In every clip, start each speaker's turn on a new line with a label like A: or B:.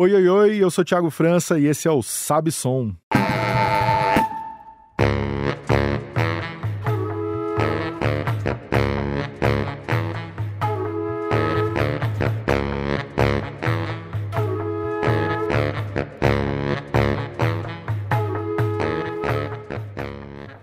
A: Oi, oi, oi, eu sou Thiago França e esse é o Sabe Som.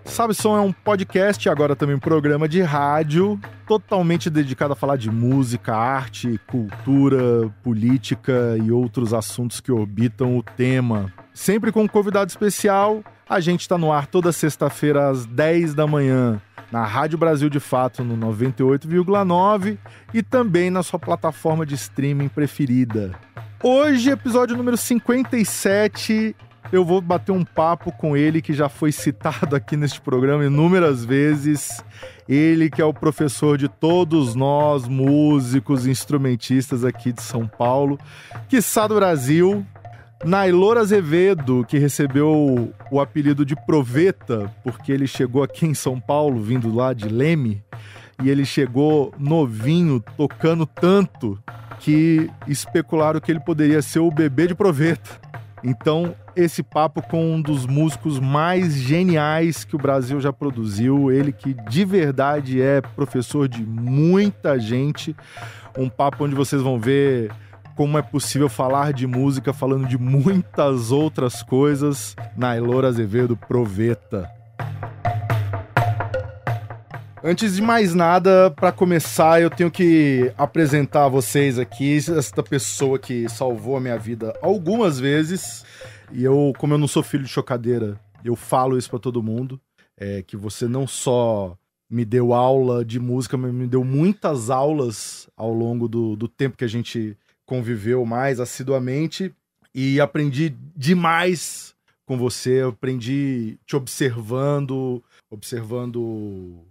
A: Sabe Som é um podcast, agora também um programa de rádio, totalmente dedicado a falar de música, arte, cultura, política e outros assuntos que orbitam o tema. Sempre com um convidado especial, a gente está no ar toda sexta-feira às 10 da manhã, na Rádio Brasil de Fato no 98,9 e também na sua plataforma de streaming preferida. Hoje, episódio número 57... eu vou bater um papo com ele que já foi citado aqui neste programa inúmeras vezes. Ele que é o professor de todos nós, músicos, instrumentistas aqui de São Paulo, quiçá do Brasil, Naylor Azevedo, que recebeu o apelido de Proveta, porque ele chegou aqui em São Paulo, vindo lá de Leme, e ele chegou novinho, tocando tanto, que especularam que ele poderia ser o bebê de Proveta. Então, esse papo com um dos músicos mais geniais que o Brasil já produziu, ele que de verdade é professor de muita gente, um papo onde vocês vão ver como é possível falar de música falando de muitas outras coisas. Naylor Azevedo, Proveta. Antes de mais nada, para começar, eu tenho que apresentar a vocês aqui esta pessoa que salvou a minha vida algumas vezes. E eu, como eu não sou filho de chocadeira, eu falo isso para todo mundo, que você não só me deu aula de música, mas me deu muitas aulas ao longo do tempo que a gente conviveu mais assiduamente. E aprendi demais com você, eu aprendi te observando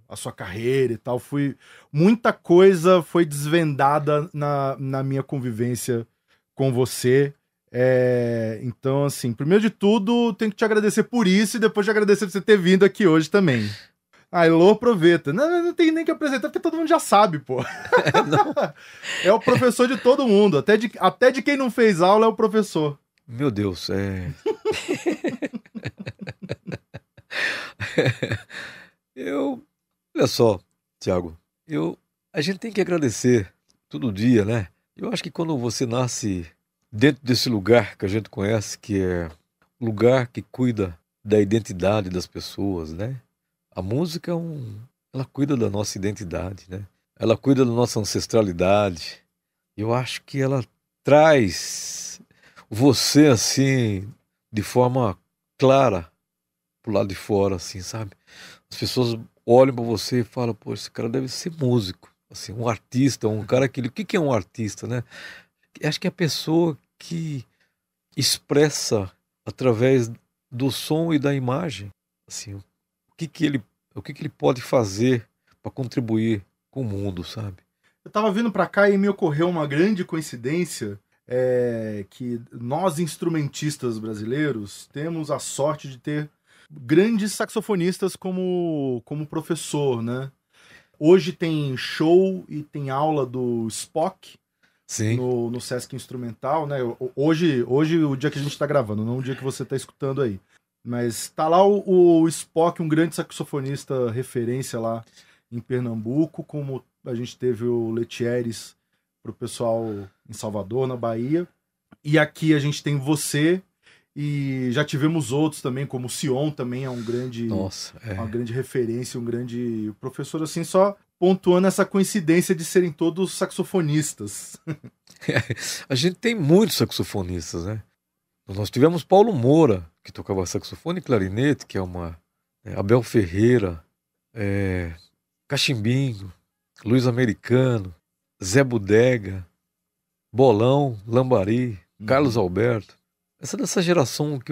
A: a sua carreira e tal. Muita coisa foi desvendada na minha convivência com você. Então, assim, primeiro de tudo, tenho que te agradecer por isso e depois te agradecer por você ter vindo aqui hoje também. Naylor Proveta. Não tem nem que apresentar, porque todo mundo já sabe, pô. É o professor de todo mundo, até de quem não fez aula é o professor.
B: Meu Deus, Olha só, Thiago, a gente tem que agradecer todo dia, né? Eu acho que quando você nasce dentro desse lugar que a gente conhece, que é o lugar que cuida da identidade das pessoas, né? A música ela cuida da nossa identidade, né? Ela cuida da nossa ancestralidade. Eu acho que ela traz você, assim, de forma clara pro lado de fora, assim, sabe? As pessoas olham para você e falam, pô, esse cara deve ser músico, assim, um artista, um cara que... O que é um artista, né? Acho que é a pessoa que expressa através do som e da imagem, assim, o que ele pode fazer para contribuir com o mundo, sabe?
A: Eu tava vindo pra cá e me ocorreu uma grande coincidência, que nós instrumentistas brasileiros temos a sorte de ter grandes saxofonistas como professor, né? Hoje tem show e tem aula do Spock.
B: Sim.
A: No Sesc Instrumental, né? Hoje o dia que a gente tá gravando, não o dia que você tá escutando aí. Mas tá lá o Spock, um grande saxofonista referência lá em Pernambuco, como a gente teve o Letieres pro pessoal em Salvador, na Bahia. E aqui a gente tem você, e já tivemos outros também, como o Sion também é um grande, uma grande referência, um grande professor, assim, só pontuando essa coincidência de serem todos saxofonistas.
B: A gente tem muitos saxofonistas, né? Nós tivemos Paulo Moura, que tocava saxofone e clarinete, que é Abel Ferreira, Cachimbinho, Luiz Americano, Zé Bodega, Bolão, Lambari, Carlos Alberto. Essa dessa geração que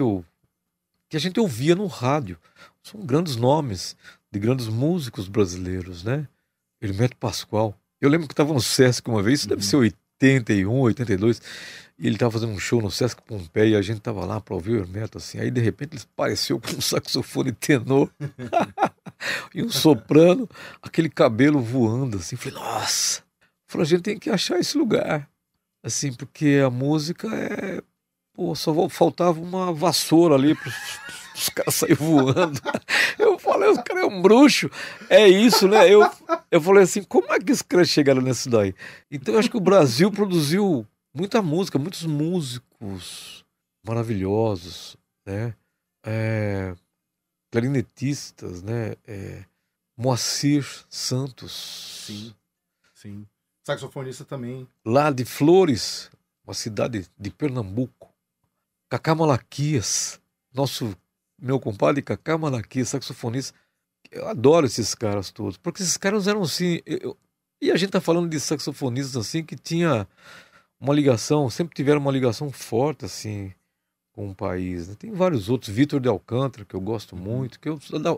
B: a gente ouvia no rádio. São grandes nomes de grandes músicos brasileiros, né? Hermeto Pascoal. Eu lembro que estava no Sesc uma vez, isso deve ser 81, 82, e ele estava fazendo um show no Sesc Pompeia e a gente estava lá para ouvir o Hermeto, assim. Aí, de repente, ele apareceu com um saxofone tenor e um soprano, aquele cabelo voando, assim. Falei, nossa! Falei, a gente tem que achar esse lugar, assim, porque a música Pô, só faltava uma vassoura ali para os caras saírem voando. Eu falei, o cara é um bruxo. É isso, né? Eu falei assim, como é que os caras chegaram nisso daí? Então eu acho que o Brasil produziu muita música, muitos músicos maravilhosos, né? Clarinetistas, né? Moacir Santos.
A: Sim, sim. Saxofonista também.
B: Lá de Flores, uma cidade de Pernambuco. Cacá Malaquias, meu compadre Cacá Malaquias, saxofonista. Eu adoro esses caras todos, porque esses caras eram assim. E a gente tá falando de saxofonistas assim que tinha uma ligação, sempre tiveram uma ligação forte assim com o país, né? Tem vários outros, Vitor de Alcântara, que eu gosto muito,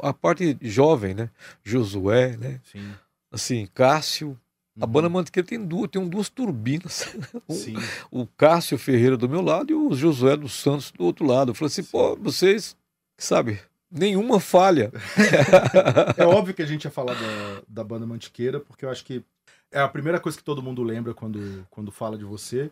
B: a parte jovem, né? Josué, né?
A: Sim.
B: Assim, Cássio. A banda Mantiqueira tem duas turbinas.
A: Sim.
B: O Cássio Ferreira do meu lado e o Josué dos Santos do outro lado. Eu falei assim, pô, vocês, sabe, nenhuma falha.
A: É óbvio que a gente ia falar da banda Mantiqueira, porque eu acho que é a primeira coisa que todo mundo lembra quando fala de você.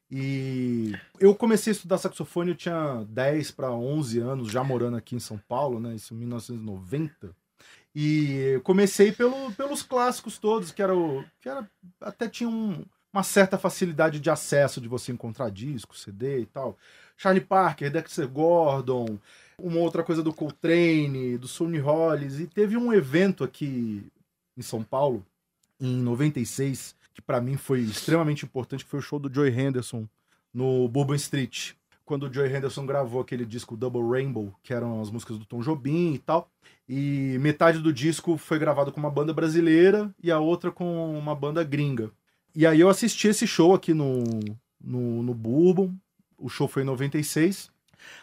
A: E eu comecei a estudar saxofone, eu tinha 10 para 11 anos, já morando aqui em São Paulo, né? Isso em 1990. E comecei pelos clássicos todos, que era até tinha uma certa facilidade de acesso, de você encontrar disco, CD e tal. Charlie Parker, Dexter Gordon, uma outra coisa do Coltrane, do Sonny Rollins. E teve um evento aqui em São Paulo, em 96, que para mim foi extremamente importante, que foi o show do Joey Henderson no Bourbon Street. Quando o Joey Henderson gravou aquele disco Double Rainbow, que eram as músicas do Tom Jobim e tal. E metade do disco foi gravado com uma banda brasileira e a outra com uma banda gringa. E aí eu assisti esse show aqui no Bourbon. O show foi em 96.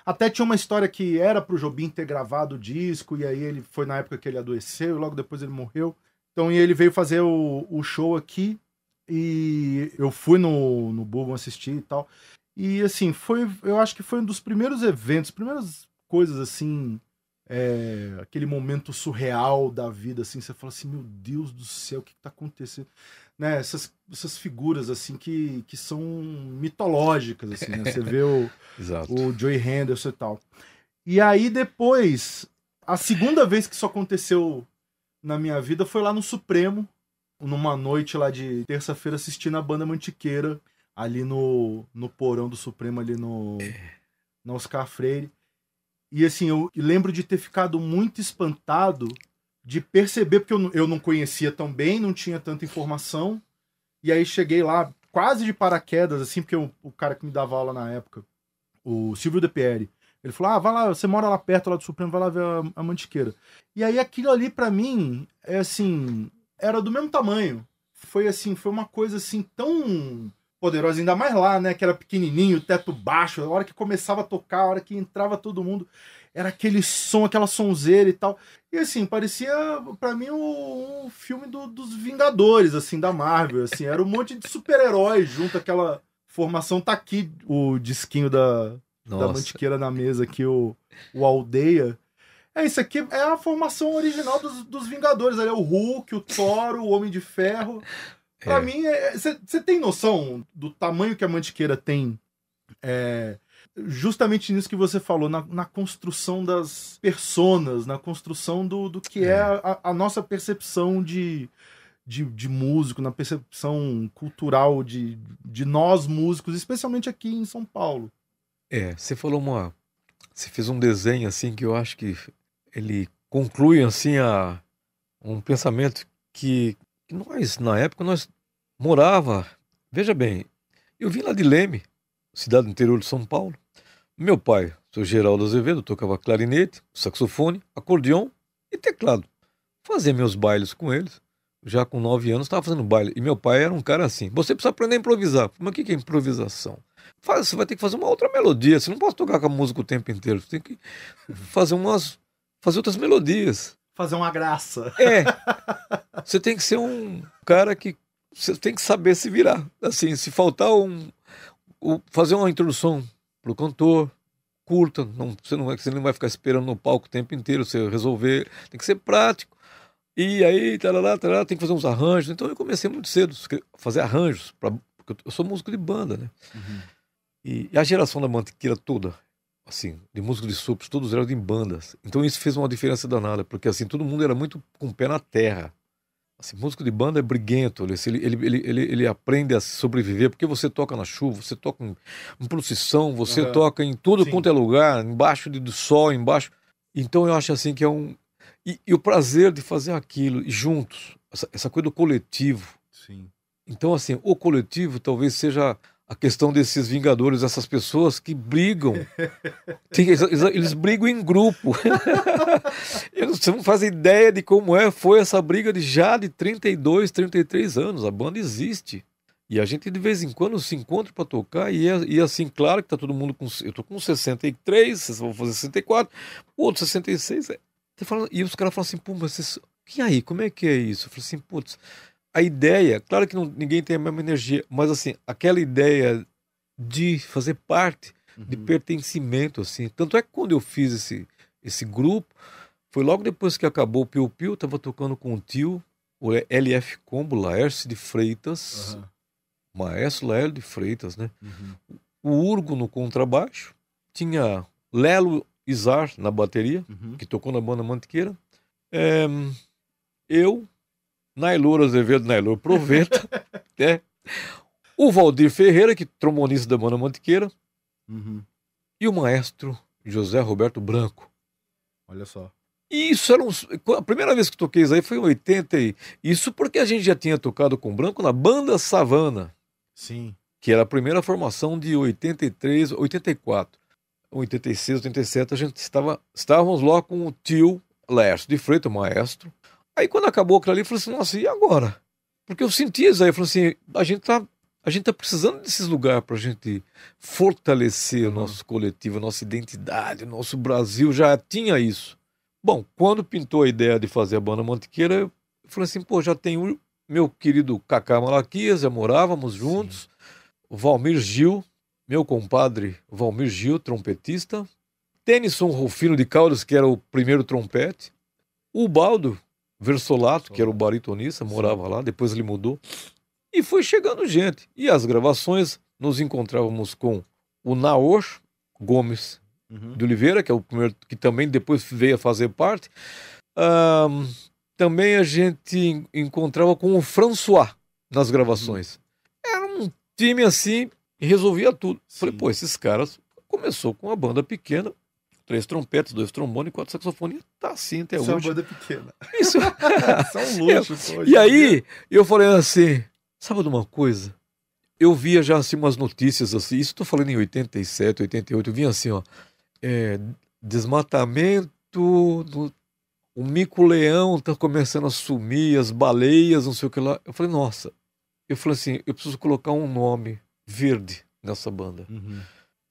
A: Até tinha uma história que era pro Jobim ter gravado o disco, e aí ele foi na época que ele adoeceu, e logo depois ele morreu. Então ele veio fazer o show aqui, e eu fui no Bourbon assistir e tal. E assim, eu acho que foi um dos primeiros eventos, primeiras coisas assim, aquele momento surreal da vida, assim, você fala assim, meu Deus do céu, o que tá acontecendo? Né, essas figuras assim que são mitológicas, assim, né? Você vê o Joey Henderson e tal. E aí depois, a segunda vez que isso aconteceu na minha vida foi lá no Supremo, numa noite lá de terça-feira, assistindo a banda Mantiqueira, ali no porão do Supremo, ali no Oscar Freire. E assim, eu lembro de ter ficado muito espantado de perceber, porque eu não conhecia tão bem, não tinha tanta informação, e aí cheguei lá quase de paraquedas, assim, porque o cara que me dava aula na época, o Silvio De Pieri, ele falou, vai lá, você mora lá perto lá do Supremo, vai lá ver a Mantiqueira. E aí aquilo ali pra mim, assim, era do mesmo tamanho. Foi uma coisa assim tão poderosa, ainda mais lá, né, que era pequenininho, teto baixo, a hora que começava a tocar, a hora que entrava todo mundo, era aquele som, aquela sonzeira e tal. E assim, parecia pra mim um filme dos Vingadores, assim, da Marvel, assim, era um monte de super-heróis junto, aquela formação. Tá aqui o disquinho da Mantiqueira na mesa aqui, o Aldeia. Isso aqui é a formação original dos Vingadores, ali é o Hulk, o Thor, o Homem de Ferro. Pra mim, você tem noção do tamanho que a Mantiqueira tem? Justamente nisso que você falou, na construção das personas, na construção do que é a nossa percepção de músico, na percepção cultural de nós músicos, especialmente aqui em São Paulo.
B: Você falou você fez um desenho assim que eu acho que ele conclui assim um pensamento que nós, na época, nós morava, veja bem, eu vim lá de Leme, cidade do interior de São Paulo. Meu pai, seu Geraldo Azevedo, tocava clarinete, saxofone, acordeão e teclado. Fazia meus bailes com eles. Já com 9 anos estava fazendo baile. E meu pai era um cara assim, você precisa aprender a improvisar. Mas o que é improvisação? Você vai ter que fazer uma outra melodia. Você não pode tocar com a música o tempo inteiro. Você tem que fazer outras melodias.
A: Fazer uma graça.
B: Você tem que ser um cara que você tem que saber se virar. Assim, se faltar fazer uma introdução pro cantor, curta, você não vai ficar esperando no palco o tempo inteiro, você resolver, tem que ser prático. E aí, tem que fazer uns arranjos. Então eu comecei muito cedo a fazer arranjos, porque eu sou músico de banda, né?
A: Uhum.
B: E a geração da Mantiqueira toda, assim, de músicos de sopros, todos eram em bandas. Então isso fez uma diferença danada, porque assim, todo mundo era muito com o pé na terra. Assim, músico de banda é briguento, ele aprende a sobreviver, porque você toca na chuva, você toca em procissão, você toca em tudo
A: Sim.
B: quanto é lugar, embaixo do sol, embaixo. Então eu acho assim que é um... E o prazer de fazer aquilo, e juntos, essa coisa do coletivo.
A: Sim.
B: Então, assim, o coletivo talvez seja a questão desses vingadores, essas pessoas que brigam. Eles brigam em grupo. Você não faz ideia de como foi essa briga de 32, 33 anos. A banda existe. E a gente de vez em quando se encontra para tocar. E assim, claro que tá todo mundo com... Eu tô com 63, vocês vão fazer 64, o outro 66. E os caras falam assim, pô, mas vocês... E aí, como é que é isso? Eu falei assim, putz... A ideia, claro que ninguém tem a mesma energia, mas assim, aquela ideia de fazer parte, de pertencimento, assim. Tanto é que quando eu fiz esse grupo, foi logo depois que acabou o Piu Piu, tava tocando com o tio, o LF Combo, Laércio de Freitas, Maestro Laércio de Freitas, né? O Urgo no contrabaixo, tinha Lelo Izar na bateria, que tocou na banda Mantiqueira, eu, Nailor Azevedo, Nailor Proveta, né? O Valdir Ferreira, que é trombonista da banda Mantiqueira, e o maestro José Roberto Branco.
A: Olha só.
B: E isso era a primeira vez que toquei isso aí foi em 80. Isso porque a gente já tinha tocado com o Branco na banda Savana.
A: Sim.
B: Que era a primeira formação de 83, 84. 86, 87, a gente estávamos lá com o tio Laércio de Freitas, o maestro. Aí quando acabou aquilo ali, eu falei assim, nossa, e agora? Porque eu senti isso aí, eu falei assim, a gente tá precisando desses lugares pra gente fortalecer o nosso coletivo, a nossa identidade, o nosso Brasil já tinha isso. Bom, quando pintou a ideia de fazer a banda Mantiqueira, eu falei assim, pô, já tem o meu querido Cacá Malaquias, já morávamos juntos, sim. O Valmir Gil, meu compadre Valmir Gil, trompetista, Tennyson Rufino de Caldas, que era o primeiro trompete, o Baldo Versolato, que era o baritonista, morava lá, depois ele mudou. E foi chegando gente. E as gravações, nos encontrávamos com o Naor Gomes de Oliveira, que é o primeiro, que também depois veio a fazer parte. Também a gente encontrava com o François nas gravações. Era um time assim, e resolvia tudo. Sim. Falei, pô, esses caras começou com uma banda pequena, 3 trompetes, 2 trombones e 4 saxofones. Tá assim até hoje.
A: Isso é uma banda pequena.
B: Isso
A: é um luxo. Pô,
B: e aí, eu falei assim, sabe de uma coisa? Eu via já assim umas notícias assim, isso tô falando em 87, 88, eu vinha assim, ó, desmatamento, o mico-leão tá começando a sumir, as baleias, não sei o que lá. Eu falei, nossa. Eu falei assim, eu preciso colocar um nome verde nessa banda.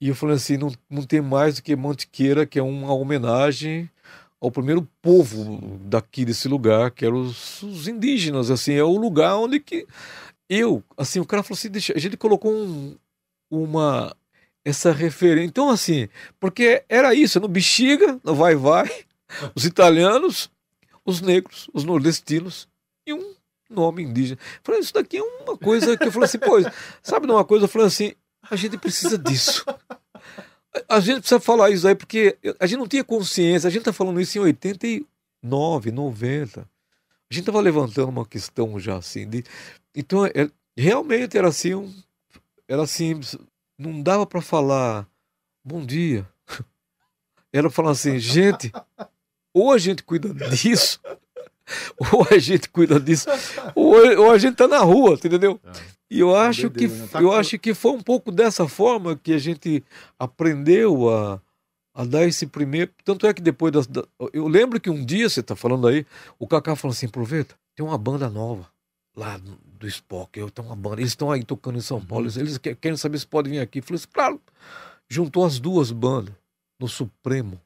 B: E eu falei assim, não tem mais do que Mantiqueira, que é uma homenagem ao primeiro povo daqui desse lugar, que eram os indígenas, assim, é o lugar onde que assim, o cara falou assim, a gente colocou essa referência, então assim, porque era isso, no Bexiga, no Vai-Vai, os italianos, os negros, os nordestinos e um nome indígena. Eu falei, isso daqui é uma coisa que eu falei assim, pô, sabe de uma coisa, eu falei assim, a gente precisa disso. A gente precisa falar isso aí, porque a gente não tinha consciência, a gente tá falando isso em 89, 90. A gente tava levantando uma questão já assim, então realmente era assim, não dava para falar bom dia. Era falar assim, gente, ou a gente cuida disso, ou a gente cuida disso, ou a gente tá na rua, entendeu? E eu acho que foi um pouco dessa forma que a gente aprendeu a dar esse primeiro. Tanto é que depois eu lembro que um dia, você tá falando aí, o Cacá falou assim, aproveita, tem uma banda nova lá do Spock, tem uma banda, eles estão aí tocando em São Paulo, eles querem saber se podem vir aqui. Eu falei assim, claro, juntou as duas bandas no Supremo.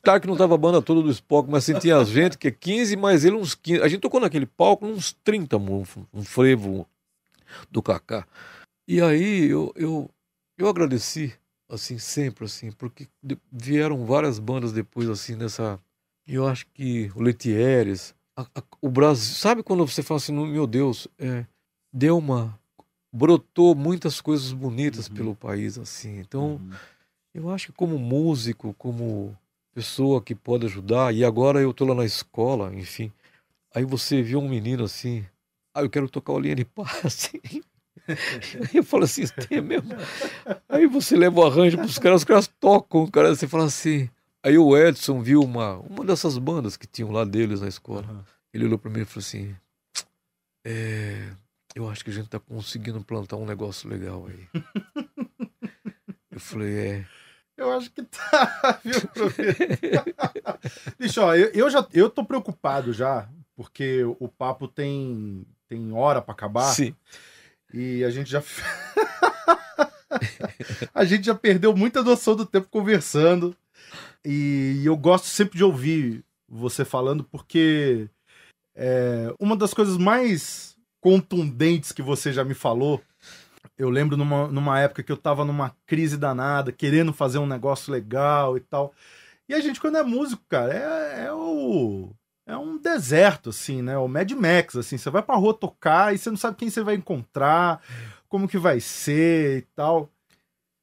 B: Claro que não tava a banda toda do Spock, mas assim, tinha a gente, que é 15, mais ele uns 15. A gente tocou naquele palco uns 30, um frevo do Cacá. E aí eu agradeci, assim, sempre, assim, porque vieram várias bandas depois, assim, nessa... E eu acho que o Letieres, o Brasil... Sabe quando você fala assim, meu Deus, deu uma... brotou muitas coisas bonitas pelo país, assim. Então, eu acho que como músico, como pessoa que pode ajudar, e agora eu tô lá na escola, enfim, aí você vê um menino assim, eu quero tocar o linha de passe. Aí eu falo assim, tem mesmo? Aí você leva o arranjo pros caras, os caras tocam, cara, você fala assim. Aí o Edson viu uma dessas bandas que tinham lá deles na escola. Ele olhou pra mim e falou assim, eu acho que a gente tá conseguindo plantar um negócio legal aí. Eu falei,
A: Eu acho que tá, viu, professor? Bicho, ó, eu tô preocupado já, porque o papo tem hora pra acabar.
B: Sim.
A: E a gente já a gente já perdeu muita noção do tempo conversando. E eu gosto sempre de ouvir você falando, porque uma das coisas mais contundentes que você já me falou, eu lembro numa época que eu tava numa crise danada, querendo fazer um negócio legal e tal. E a gente, quando é músico, cara, é um deserto, assim, né? O Mad Max, assim. Você vai pra rua tocar e você não sabe quem você vai encontrar, como que vai ser e tal.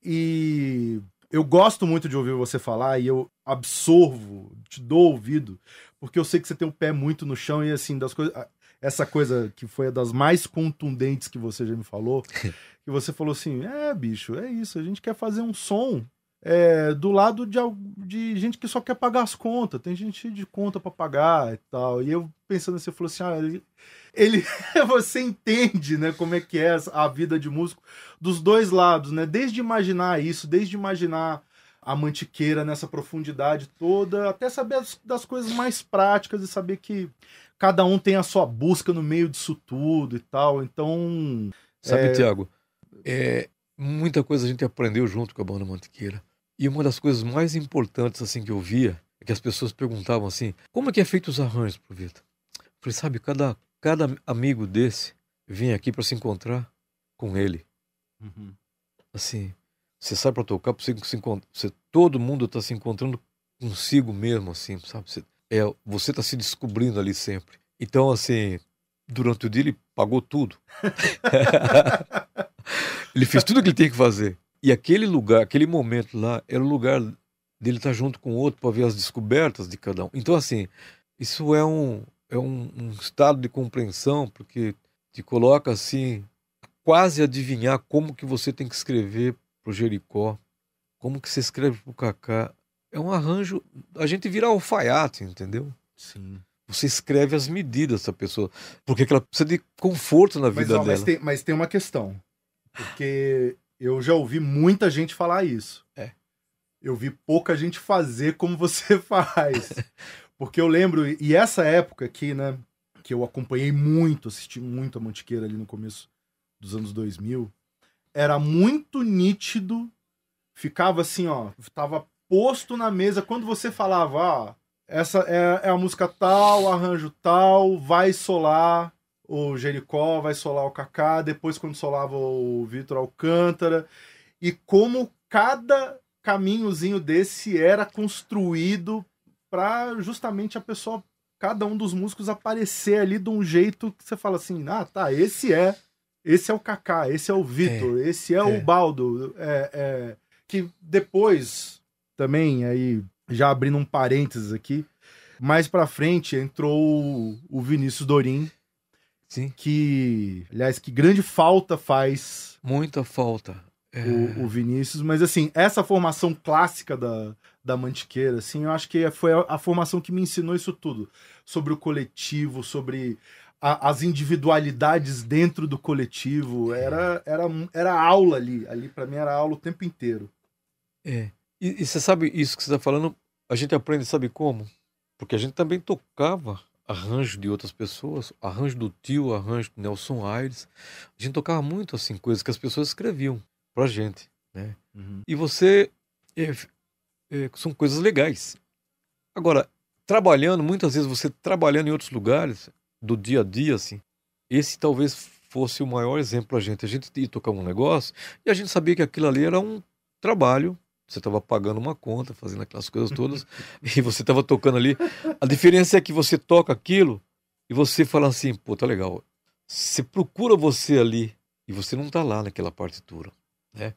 A: E eu gosto muito de ouvir você falar e eu absorvo, te dou ouvido, porque eu sei que você tem o pé muito no chão e, assim, das coisas... Essa coisa que foi a das mais contundentes que você já me falou, que você falou assim, bicho, é isso, a gente quer fazer um som do lado de gente que só quer pagar as contas, tem gente de conta pra pagar e tal. E eu pensando assim, eu falei assim, você entende, né, como é que é a vida de músico dos dois lados, né? Desde imaginar isso, desde imaginar a Mantiqueira nessa profundidade toda, até saber das coisas mais práticas e saber que cada um tem a sua busca no meio disso tudo e tal. Então...
B: Sabe, Thiago, muita coisa a gente aprendeu junto com a banda Mantiqueira. E uma das coisas mais importantes assim que eu via é que as pessoas perguntavam assim, como é que é feito os arranjos pro Vitor? Eu falei, sabe, cada amigo desse vem aqui para se encontrar com ele. Assim, você sai para tocar, todo mundo tá se encontrando consigo mesmo, assim, sabe? Você tá se descobrindo ali sempre. Então, assim, durante o dia ele pagou tudo. Ele fez tudo o que ele tinha que fazer. E aquele lugar, aquele momento lá, era o lugar dele estar junto com o outro para ver as descobertas de cada um. Então, assim, isso é um estado de compreensão, porque te coloca, assim, quase adivinhar como que você tem que escrever pro Jericó, como que você escreve pro Kaká. É um arranjo, a gente vira alfaiate, entendeu?
A: Sim.
B: Você escreve as medidas da pessoa, porque ela precisa de conforto na vida dela.
A: Mas tem uma questão, porque eu já ouvi muita gente falar isso. Eu vi pouca gente fazer como você faz. Porque eu lembro, e essa época aqui, né, que eu acompanhei muito, assisti muito a Mantiqueira ali no começo dos anos 2000, era muito nítido, ficava assim, ó, tava posto na mesa, quando você falava, essa é a música tal, arranjo tal, vai solar o Jericó, vai solar o Kaká, depois quando solava o Vitor Alcântara, e como cada caminhozinho desse era construído para justamente a pessoa, cada um dos músicos aparecer ali de um jeito que você fala assim, tá, esse é o Kaká, esse é o Vitor, esse é o Baldo, que depois também, aí já abrindo um parênteses aqui, mais pra frente entrou o Vinícius Dorim.
B: Sim.
A: Que, aliás, que grande falta faz.
B: Muita falta.
A: O Vinícius, mas assim, essa formação clássica da Mantiqueira, assim, eu acho que foi a formação que me ensinou isso tudo. Sobre o coletivo, sobre as individualidades dentro do coletivo. Era aula ali. Ali, pra mim, era aula o tempo inteiro.
B: E você sabe isso que você tá falando, a gente aprende, sabe como? Porque a gente também tocava arranjo de outras pessoas, arranjo do Tio, arranjo do Nelson Aires. A gente tocava muito, assim, coisas que as pessoas escreviam pra gente, né? E você... são coisas legais. Agora, trabalhando, muitas vezes você trabalhando em outros lugares, do dia a dia, assim, esse talvez fosse o maior exemplo pra gente. A gente ia tocar um negócio e a gente sabia que aquilo ali era um trabalho. Você estava pagando uma conta, fazendo aquelas coisas todas, e você estava tocando ali. A diferença é que você toca aquilo e você fala assim, pô, tá legal. Você procura você ali e você não está lá naquela partitura, né?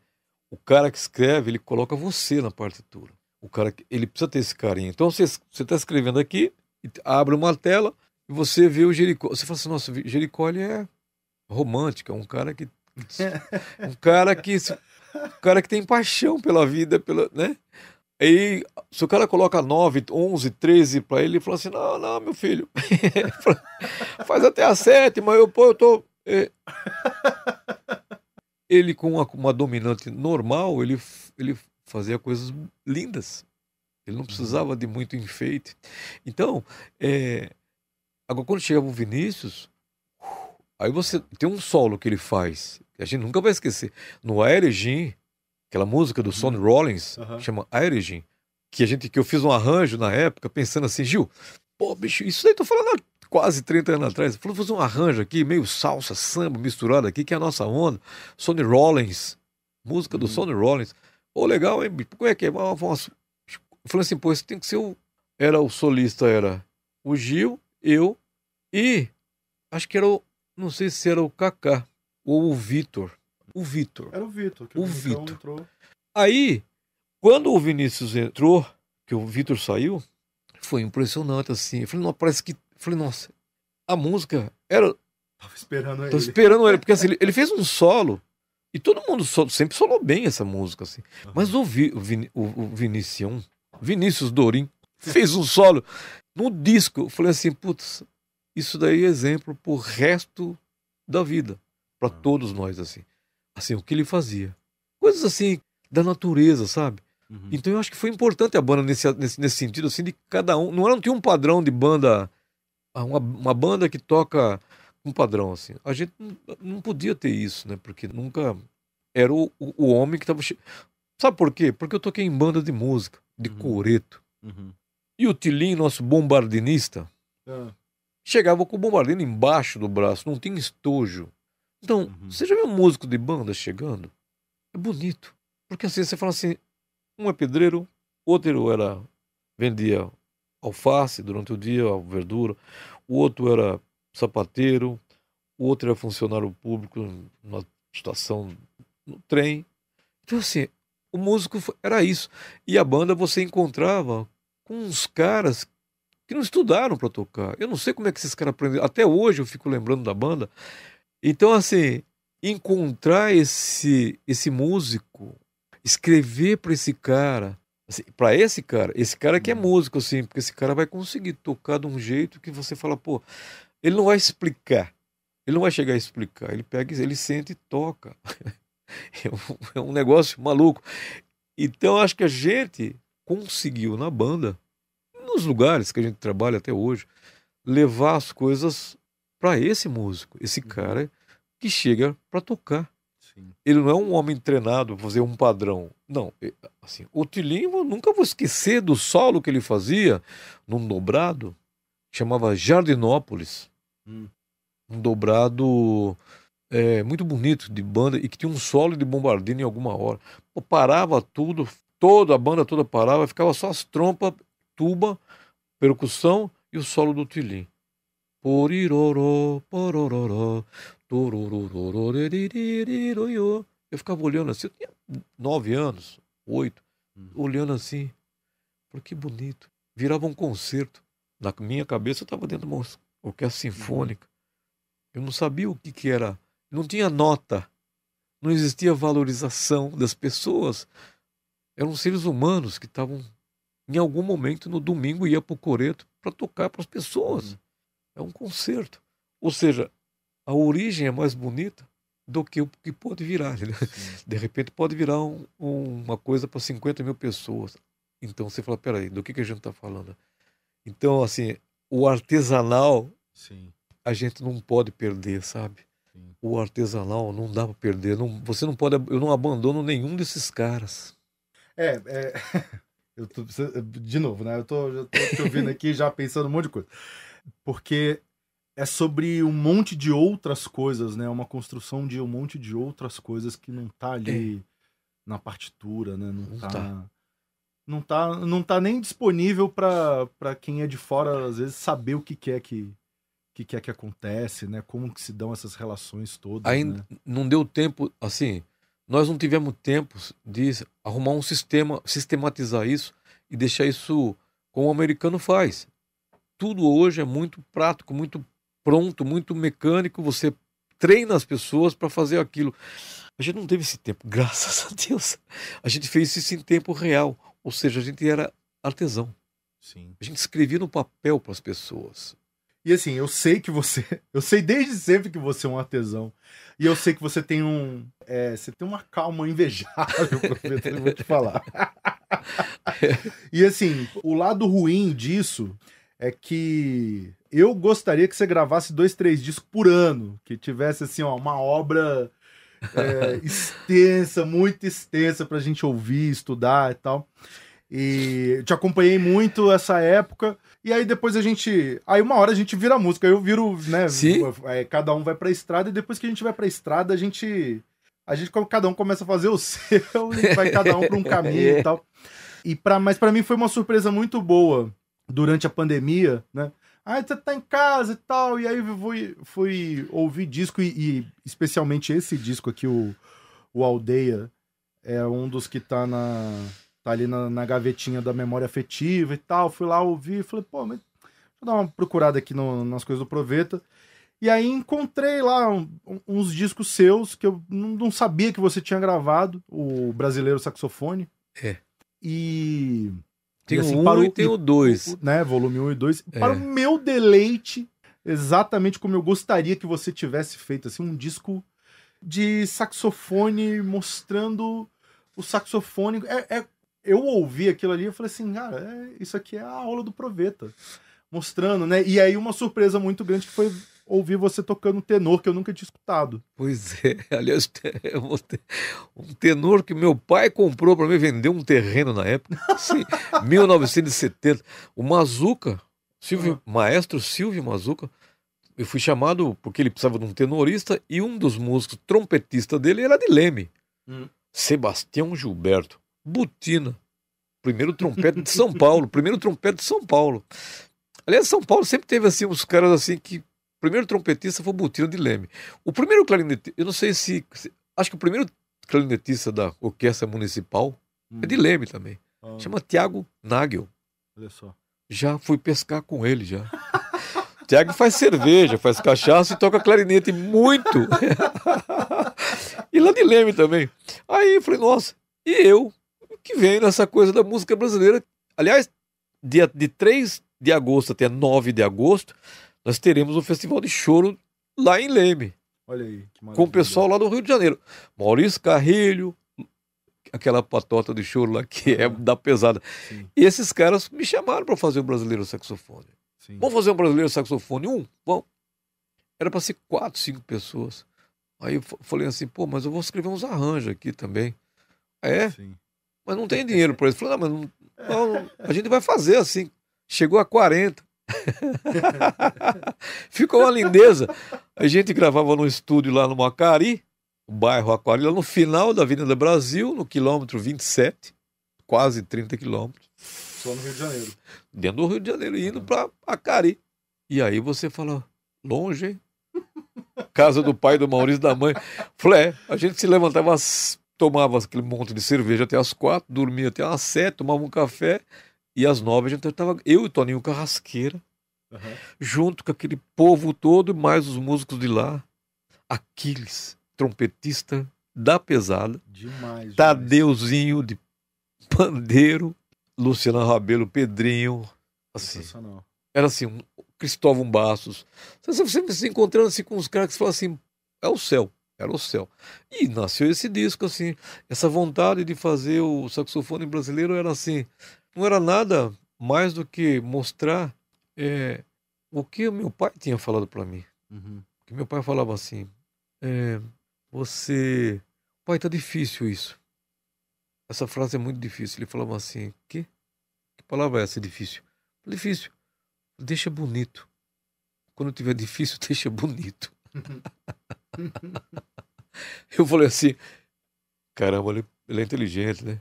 B: O cara que escreve, ele coloca você na partitura. O cara, ele precisa ter esse carinho. Então você está escrevendo aqui, abre uma tela e você vê o Jericó. Você fala assim, nossa, Jericó ele é romântico, é um cara que um cara que tem paixão pela vida, né? Aí, se o cara coloca 9, 11, 13 para ele fala assim, não, não, meu filho, faz até a 7, mas eu tô... Ele com uma dominante normal, ele fazia coisas lindas. Ele não precisava de muito enfeite. Então, agora quando chegava o Vinícius, aí você tem um solo que ele faz, que a gente nunca vai esquecer. No Aerygin, aquela música do Sonny Rollins, chama Aerygin, que eu fiz um arranjo na época, pensando assim, Gil, pô, bicho, isso daí tô falando há quase 30 anos atrás. Falou, vou fazer um arranjo aqui, meio salsa, samba, misturado aqui, que é a nossa onda. Sonny Rollins, música do Sonny Rollins. Pô, legal, hein, bicho? Como é que é? Eu falei assim, pô, esse tem que ser o solista era o Gil, eu e acho que era não sei se era o Kaká ou o Vitor. O Vitor.
A: Era o Vitor.
B: O Vitor.
A: Entrou.
B: Aí, quando o Vinícius entrou, que o Vitor saiu, foi impressionante, assim. Eu falei, não, parece que... Eu falei, nossa, a música era...
A: Tava esperando ele.
B: Tava esperando ele, porque assim, ele fez um solo, e todo mundo sempre solou bem essa música, assim. Mas o Vinícius Dorim, fez um solo no disco. Eu falei assim, putz, isso daí é exemplo pro resto da vida, para todos nós, assim. Assim, o que ele fazia. Coisas assim, da natureza, sabe? Então eu acho que foi importante a banda nesse sentido, assim, de cada um. Não tinha um padrão de banda, uma banda que toca um padrão, assim. A gente não podia ter isso, né? Porque nunca era o homem que tava... Sabe por quê? Porque eu toquei em banda de música, de coreto. E o Tilim, nosso bombardinista, chegava com o bombardino embaixo do braço, não tinha estojo. Então, você já viu um músico de banda chegando? É bonito. Porque assim, você fala assim, um é pedreiro, outro vendia alface durante o dia, a verdura, o outro era sapateiro, o outro era funcionário público na estação, no trem. Então assim, o músico era isso. E a banda você encontrava com uns caras que não estudaram para tocar. Eu não sei como é que esses caras aprenderam. Até hoje eu fico lembrando da banda. Então, assim, encontrar esse músico, escrever para esse cara, assim, esse cara que é músico, assim, porque esse cara vai conseguir tocar de um jeito que você fala, pô, ele não vai explicar, ele não vai chegar a explicar, ele pega, ele sente e toca. É um negócio maluco. Então, acho que a gente conseguiu na banda, nos lugares que a gente trabalha até hoje, levar as coisas para esse músico, esse cara que chega para tocar. Sim. Ele não é um homem treinado para fazer um padrão. Não, assim, o Tilim, eu nunca vou esquecer do solo que ele fazia num dobrado, chamava Jardinópolis. Um dobrado muito bonito de banda e que tinha um solo de bombardino em alguma hora. Pô, parava tudo, toda a banda toda parava, ficava só as trompas, tuba, percussão e o solo do Tilim. Eu ficava olhando assim, eu tinha 9 anos, 8, olhando assim, porque bonito. Virava um concerto. Na minha cabeça eu estava dentro de uma orquestra sinfônica. Eu não sabia o que era, não tinha nota, não existia valorização das pessoas. Eram seres humanos que estavam, em algum momento, no domingo, ia para o coreto para tocar para as pessoas. É um concerto. Ou seja, a origem é mais bonita do que o que pode virar. Né? De repente pode virar uma coisa para 50 mil pessoas. Então você fala, peraí, do que a gente está falando? Então, assim, o artesanal, a gente não pode perder, sabe? O artesanal não dá para perder. Você não pode, eu não abandono nenhum desses caras.
A: De novo, né? Eu tô te ouvindo aqui já pensando um monte de coisa. Porque é sobre um monte de outras coisas, né? Uma construção de um monte de outras coisas que não tá ali na partitura, né? Não tá nem disponível para quem é de fora, às vezes, saber o que é que que é que acontece, né? Como que se dão essas relações todas,
B: Aí
A: né?
B: não deu tempo, assim, nós não tivemos tempo de arrumar um sistema, sistematizar isso e deixar isso como o americano faz. Tudo hoje é muito prático, muito pronto, muito mecânico, você treina as pessoas para fazer aquilo. A gente não teve esse tempo, graças a Deus. A gente fez isso em tempo real, ou seja, a gente era artesão.
A: Sim.
B: A gente escrevia no papel para as pessoas.
A: E assim, eu sei desde sempre que você é um artesão. E eu sei que você tem você tem uma calma invejável, Profeta, eu vou te falar. E assim, o lado ruim disso é que eu gostaria que você gravasse 2, 3 discos por ano, que tivesse assim, ó, uma obra extensa, muito extensa pra gente ouvir, estudar e tal. E te acompanhei muito essa época. E aí depois aí uma hora a gente vira música. Eu viro, né?
B: Sim.
A: Cada um vai pra estrada. E depois que a gente vai pra estrada, cada um começa a fazer o seu. E vai cada um pra um caminho e tal. Mas pra mim foi uma surpresa muito boa durante a pandemia, né? Você tá em casa e tal. E aí eu fui ouvir disco. E especialmente esse disco aqui, o Aldeia, é um dos que tá ali na gavetinha da memória afetiva e tal. Fui lá ouvir e falei, pô, mas deixa eu dar uma procurada aqui nas coisas do Proveta. E aí encontrei lá uns discos seus que eu não sabia que você tinha gravado, o Brasileiro Saxofone. E...
B: Tem
A: assim,
B: o 1 e tem o 2.
A: Né, volume 1 e 2. Para o meu deleite, exatamente como eu gostaria que você tivesse feito, assim, um disco de saxofone mostrando o saxofone. Eu ouvi aquilo ali e falei assim, cara, isso aqui é a aula do Proveta. Mostrando, né? E aí uma surpresa muito grande que foi ouvir você tocando tenor, que eu nunca tinha escutado.
B: Pois é, aliás, um tenor que meu pai comprou para mim, vendeu um terreno na época, sim, 1970. O Mazuca, maestro Silvio Mazuca, eu fui chamado porque ele precisava de um tenorista e um dos músicos trompetistas dele era de Leme. Sebastião Gilberto, Butina, primeiro trompete de São Paulo. Aliás, São Paulo sempre teve assim uns caras assim que... O primeiro trompetista foi o Butina de Leme. O primeiro clarinetista, eu não sei acho que o primeiro clarinetista da Orquestra Municipal é de Leme também. Chama Tiago Nagel.
A: Olha só.
B: Já fui pescar com ele, já. Tiago faz cerveja, faz cachaça e toca clarinete muito. E lá de Leme também. Aí eu falei, nossa, e eu que venho nessa coisa da música brasileira. Aliás, dia de 3 de agosto até 9 de agosto, nós teremos um festival de choro lá em Leme.
A: Olha aí, que maravilha.
B: Com o pessoal lá do Rio de Janeiro. Maurício Carrilho, aquela patota de choro lá que é da pesada.
A: Sim.
B: E esses caras me chamaram para fazer o Brasileiro Saxofone.
A: Sim.
B: Vamos fazer um Brasileiro Saxofone? Vamos. Era para ser 4, 5 pessoas. Aí eu falei assim, pô, mas eu vou escrever uns arranjos aqui também.
A: Sim.
B: Mas não tem dinheiro para isso. Falei, não, mas a gente vai fazer assim. Chegou a 40. Ficou uma lindeza. A gente gravava no estúdio lá no Macari, o bairro Aquari, lá no final da Avenida Brasil, no quilômetro 27, quase 30 quilômetros.
A: Só no Rio de Janeiro.
B: Dentro do Rio de Janeiro, indo para Acari. E aí você fala, longe, hein? Casa do pai, do Maurício, da mãe. Falei, a gente se levantava, tomava aquele monte de cerveja até as 4, dormia até as 7, tomava um café. E às 9 a gente estava, eu e Toninho Carrasqueira, junto com aquele povo todo, mais os músicos de lá. Aquiles, trompetista da pesada.
A: Demais.
B: Tadeuzinho de pandeiro. Luciana Rabelo, Pedrinho. Assim, era assim, Cristóvão Bastos. Você sempre se encontrando assim, com os caras que falam assim, é o céu. Era o céu. E nasceu esse disco, assim, essa vontade de fazer o saxofone brasileiro era assim... Não era nada mais do que mostrar o que o meu pai tinha falado para mim. Que meu pai falava assim, pai, tá difícil isso. Essa frase é muito difícil. Ele falava assim, que palavra é essa, difícil? Difícil. Deixa bonito. Quando tiver difícil, deixa bonito. Eu falei assim, caramba, ele é inteligente, né?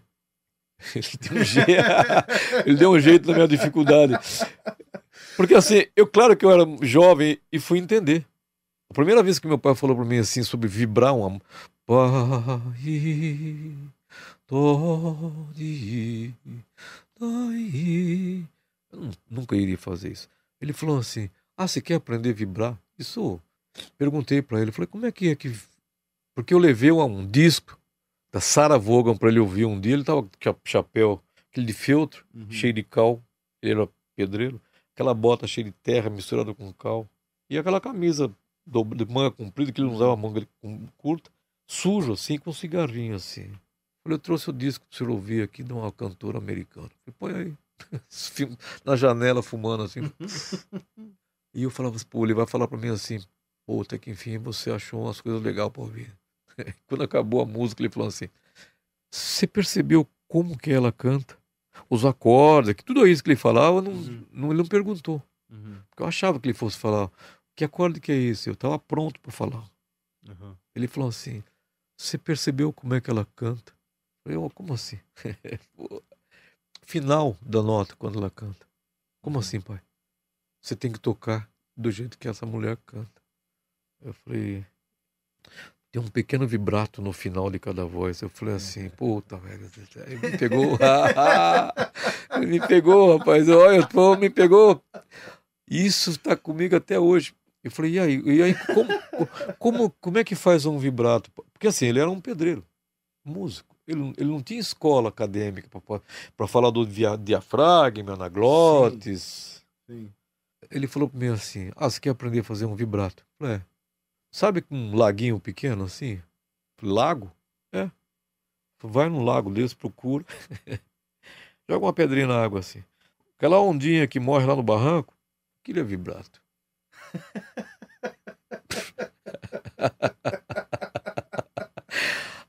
B: Ele deu um jeito na minha dificuldade. Porque assim, claro que eu era jovem e fui entender. A primeira vez que meu pai falou pra mim assim sobre vibrar uma Pai, Dori, Dai. Eu nunca iria fazer isso. Ele falou assim: "Ah, você quer aprender a vibrar?" Isso. Perguntei pra ele, falei: "Como é que Porque eu levei um disco da Sarah Vaughan pra ele ouvir um dia, ele tava com chapéu, aquele de feltro, cheio de cal, ele era pedreiro, aquela bota cheia de terra misturada com cal, e aquela camisa de manga comprida, que ele não usava manga curta, sujo assim, com um cigarrinho assim. Falei: "Eu trouxe o disco pra você ouvir aqui de uma cantora americana." Falei: "Põe aí." Na janela fumando assim. E eu falava: "Pô, ele vai falar pra mim assim: pô, até que enfim você achou umas coisas legais pra ouvir." Quando acabou a música, ele falou assim: "Você percebeu como que ela canta? Os acordes, que tudo isso que ele falava, ele não perguntou." Porque eu achava que ele fosse falar: "Que acorde que é esse?" Eu estava pronto para falar. Ele falou assim: "Você percebeu como é que ela canta?" Eu falei: "Como assim?" Final da nota, quando ela canta. "Como assim, pai?" "Você tem que tocar do jeito que essa mulher canta." Eu falei: "Tem um pequeno vibrato no final de cada voz." Eu falei assim: "Puta, velho." Aí me pegou. Me pegou, rapaz. Olha, pô, me pegou. Isso tá comigo até hoje. Eu falei: "E aí, como é que faz um vibrato?" Porque assim, ele era um pedreiro, músico. Ele não tinha escola acadêmica para falar do diafragma, anaglotes.
A: Sim.
B: Ele falou para mim assim: "Ah, você quer aprender a fazer um vibrato?" Eu falei: "Sabe um laguinho pequeno assim?" "Lago?" "É." Vai no lago desse, procura, joga uma pedrinha na água assim. Aquela ondinha que morre lá no barranco, aquilo é vibrato.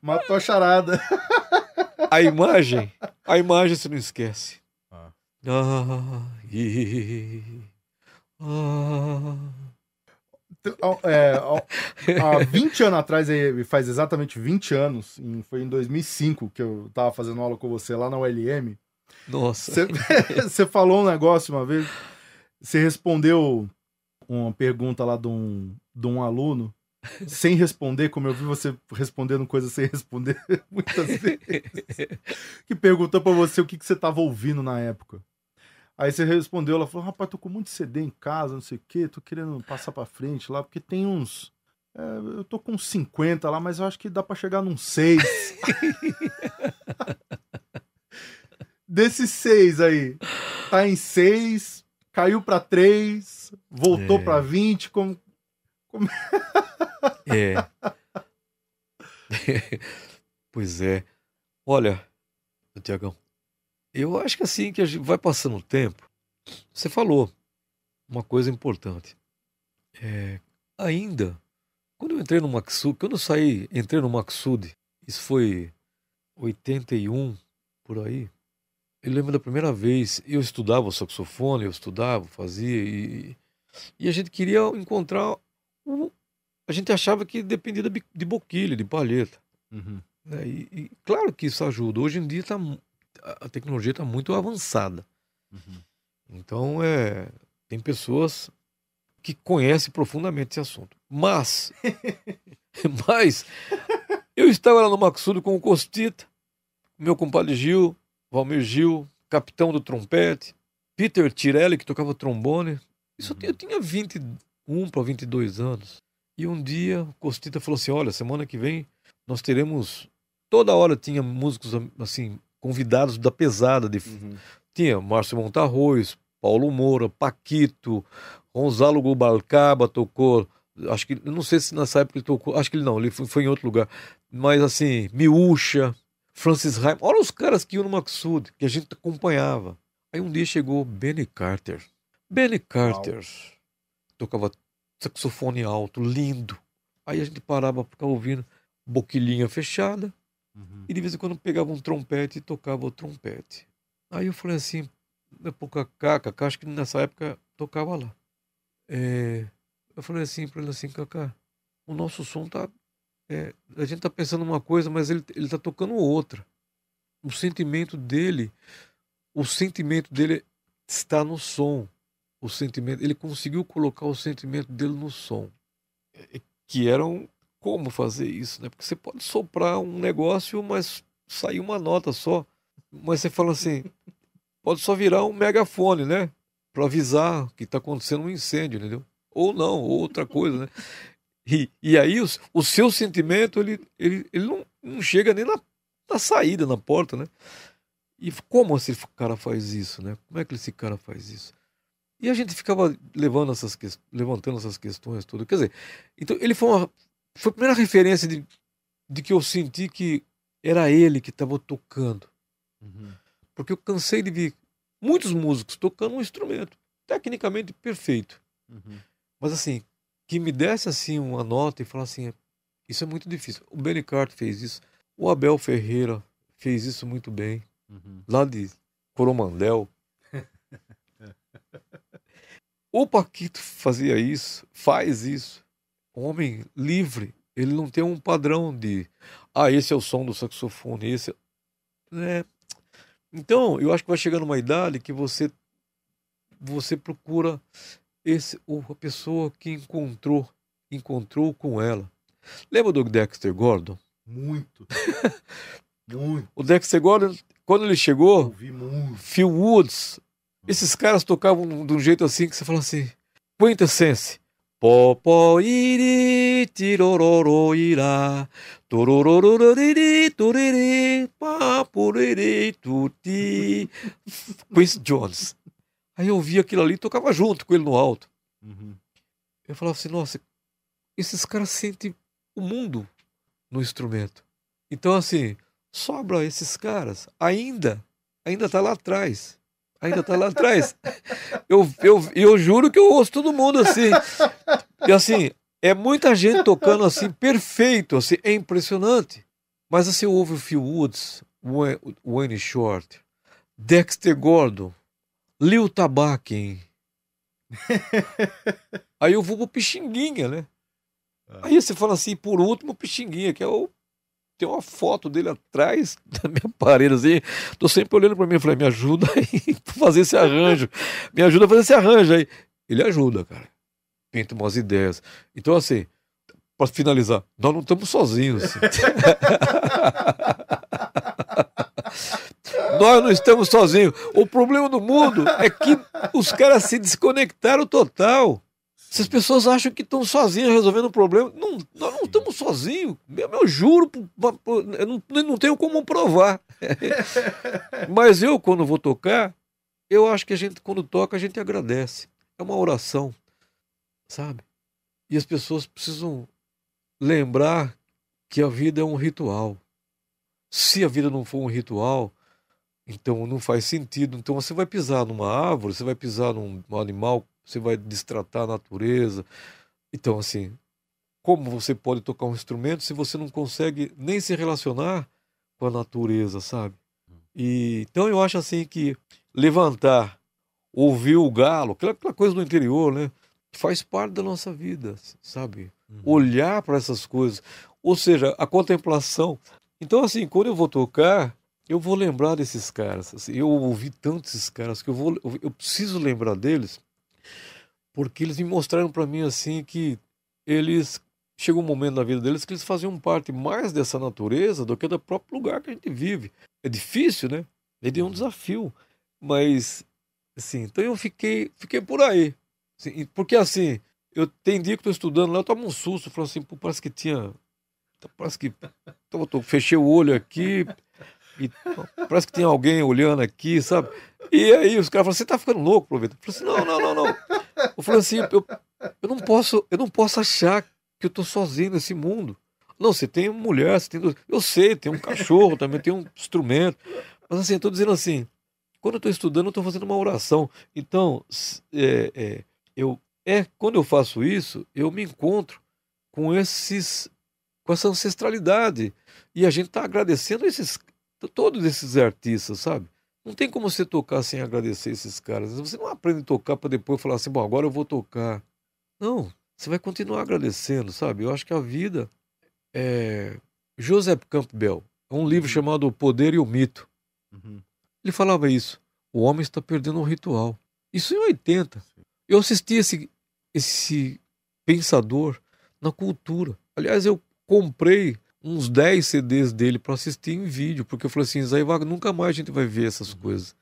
A: Matou a charada.
B: A imagem você não esquece.
A: Ah. Há 20 anos atrás, faz exatamente 20 anos, foi em 2005 que eu tava fazendo aula com você lá na ULM.
B: Nossa.
A: Você falou um negócio uma vez, você respondeu uma pergunta lá de um aluno, sem responder, como eu vi você respondendo coisas sem responder muitas vezes, que perguntou pra você o que você tava ouvindo na época. Aí você respondeu, ela falou: "Rapaz, tô com muito CD em casa, não sei o quê, tô querendo passar pra frente lá, porque tem uns... eu tô com uns 50 lá, mas eu acho que dá pra chegar num 6." Desses 6 aí, tá em 6, caiu pra 3, voltou pra 20, como...
B: É. Pois é. Olha, Tiagão, eu acho que assim que a gente vai passando o tempo, você falou uma coisa importante. Ainda, quando eu entrei no Maxud, entrei no Maxud, isso foi 81, por aí. Eu lembro da primeira vez, eu estudava o saxofone, fazia, e a gente queria encontrar a gente achava que dependia de boquilha, de palheta. Né? E claro que isso ajuda. Hoje em dia a tecnologia está muito avançada. Então, tem pessoas que conhecem profundamente esse assunto. Mas eu estava lá no Maxudo com o Costita, meu compadre Gil, Valmir Gil, capitão do trompete, Peter Tirelli, que tocava trombone. Eu tinha 21 para 22 anos. E um dia o Costita falou assim: "Olha, semana que vem nós teremos..." Toda hora tinha músicos assim, convidados da pesada. Tinha Márcio Montarroz, Paulo Moura, Paquito, Gonzalo Gubalcaba tocou. Acho que, não sei se nessa época ele tocou, acho que ele não, ele foi em outro lugar. Mas assim, Miúcha, Francis Raim, olha os caras que iam no Maxud, que a gente acompanhava. Aí um dia chegou Benny Carter. Benny Carter tocava saxofone alto, lindo. Aí a gente parava pra ficar ouvindo, boquilhinha fechada, e de vez em quando pegava um trompete e tocava o trompete. Aí eu falei assim, pro Cacá, acho que nessa época tocava lá. Eu falei assim pra ele assim: "Cacá, o nosso som tá... a gente tá pensando uma coisa, mas ele tá tocando outra. O sentimento dele está no som. o sentimento, ele conseguiu colocar o sentimento dele no som. Que eram como fazer isso, né? Porque você pode soprar um negócio, mas sair uma nota só. Mas você fala assim, pode só virar um megafone, né? Para avisar que está acontecendo um incêndio, entendeu? Ou não, ou outra coisa, né? E aí o seu sentimento, ele não chega nem na saída, na porta, né? E como esse cara faz isso, né? Como é que esse cara faz isso? E a gente ficava levantando essas questões todas. Quer dizer, então ele foi a primeira referência de que eu senti que era ele que estava tocando.
A: Uhum.
B: Porque eu cansei de ver muitos músicos tocando um instrumento tecnicamente perfeito.
A: Uhum.
B: Mas assim, que me desse assim uma nota e falasse assim, isso é muito difícil. O Benny Carter fez isso. O Abel Ferreira fez isso muito bem.
A: Uhum.
B: Lá de Coromandel. O Paquito fazia isso, faz isso. Um homem livre, ele não tem um padrão de esse é o som do saxofone, esse é... Então, eu acho que vai chegando uma idade que você procura a pessoa que encontrou com ela. Lembra do Dexter Gordon?
A: Muito. Muito.
B: O Dexter Gordon, quando ele chegou,
A: Ouvi muito.
B: Phil Woods, esses caras tocavam de um jeito assim que você fala assim, Quintessence. Popó iri tirororo irá tororororiri toriri papuriri tuti. Quincy Jones. Aí eu via aquilo ali e tocava junto com ele no alto.
A: Uhum.
B: Eu falava assim, nossa, esses caras sentem o mundo no instrumento. Então assim, sobra esses caras, ainda tá lá atrás. Ainda tá lá atrás. Eu juro que eu ouço todo mundo assim. E assim, é muita gente tocando assim, perfeito, assim, é impressionante. Mas assim, eu ouvo o Phil Woods, o Wayne Short, Dexter Gordon, Lil Tabaquin. Aí eu vou pro Pixinguinha, né? Aí você fala assim, por último, o Pixinguinha, que é tem uma foto dele atrás da minha parede, assim. Tô sempre olhando pra mim e falei, me ajuda aí a fazer esse arranjo. Me ajuda a fazer esse arranjo aí. Ele ajuda, cara. Pinta umas ideias. Então, assim, para finalizar, nós não estamos sozinhos. Assim. Nós não estamos sozinhos. O problema do mundo é que os caras se desconectaram total. Se as pessoas acham que estão sozinhas resolvendo o problema, nós não estamos sozinhos. Eu juro, eu não tenho como provar. Mas eu, quando vou tocar, eu acho que a gente, quando toca, a gente agradece. É uma oração, sabe? E as pessoas precisam lembrar que a vida é um ritual. Se a vida não for um ritual, então não faz sentido. Então você vai pisar numa árvore, você vai pisar num animal, você vai destratar a natureza. Então, assim, como você pode tocar um instrumento se você não consegue nem se relacionar com a natureza, sabe? E, então eu acho assim que levantar, ouvir o galo, aquela coisa do interior, né? Faz parte da nossa vida, sabe? Olhar para essas coisas. Ou seja, a contemplação. Então, assim, quando eu vou tocar, eu vou lembrar desses caras. Assim, eu ouvi tantos esses caras que eu preciso lembrar deles, porque eles me mostraram para mim assim que eles chegou um momento na vida deles que eles faziam parte mais dessa natureza do que do próprio lugar que a gente vive. É difícil, né? Ele é um desafio, mas assim, então eu fiquei por aí. Assim, porque assim, tem dia que estou estudando lá, eu tomo um susto, falo assim, pô, parece que fechei o olho aqui e parece que tinha alguém olhando aqui, sabe? E aí os caras falam, você tá ficando louco, profeta? Eu falei assim, não. Eu falei assim, eu não posso achar que eu tô sozinho nesse mundo. Não, você tem uma mulher, eu sei, tem um cachorro também, tem um instrumento. Mas assim, eu tô dizendo assim, quando eu tô estudando, eu tô fazendo uma oração. Então, quando eu faço isso, eu me encontro com essa ancestralidade. E a gente tá agradecendo todos esses artistas, sabe? Não tem como você tocar sem agradecer esses caras. Você não aprende a tocar para depois falar assim, bom, agora eu vou tocar. Não, você vai continuar agradecendo, sabe? Eu acho que a vida é... Joseph Campbell, é um livro chamado O Poder e o Mito. Ele falava isso. O homem está perdendo um ritual. Isso em 80. Eu assisti esse pensador na Cultura. Aliás, eu comprei uns 10 CDs dele para assistir em vídeo, porque eu falei assim, Zé Wagner, nunca mais a gente vai ver essas coisas.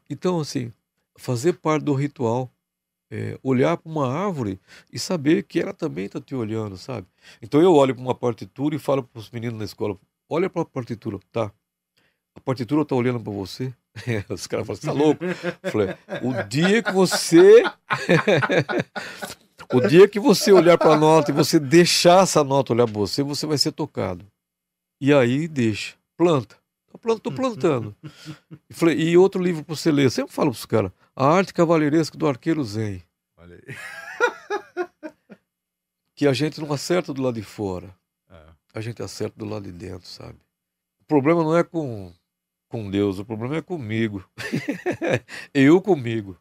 B: Então, assim, fazer parte do ritual, olhar para uma árvore e saber que ela também está te olhando, sabe? Então eu olho para uma partitura e falo para os meninos na escola, olha para a partitura, tá? A partitura está olhando para você? Os caras falam, você tá louco? Eu falei, o dia que você... o dia que você olhar para a nota e você deixar essa nota olhar para você, você vai ser tocado. E aí deixa, planta. Tô plantando. E outro livro para você ler. Eu sempre falo para os caras, A Arte Cavalheiresca do Arqueiro Zen.
A: Olha aí.
B: Que a gente não acerta do lado de fora. A gente acerta do lado de dentro, sabe? O problema não é com Deus, o problema é comigo. Eu comigo.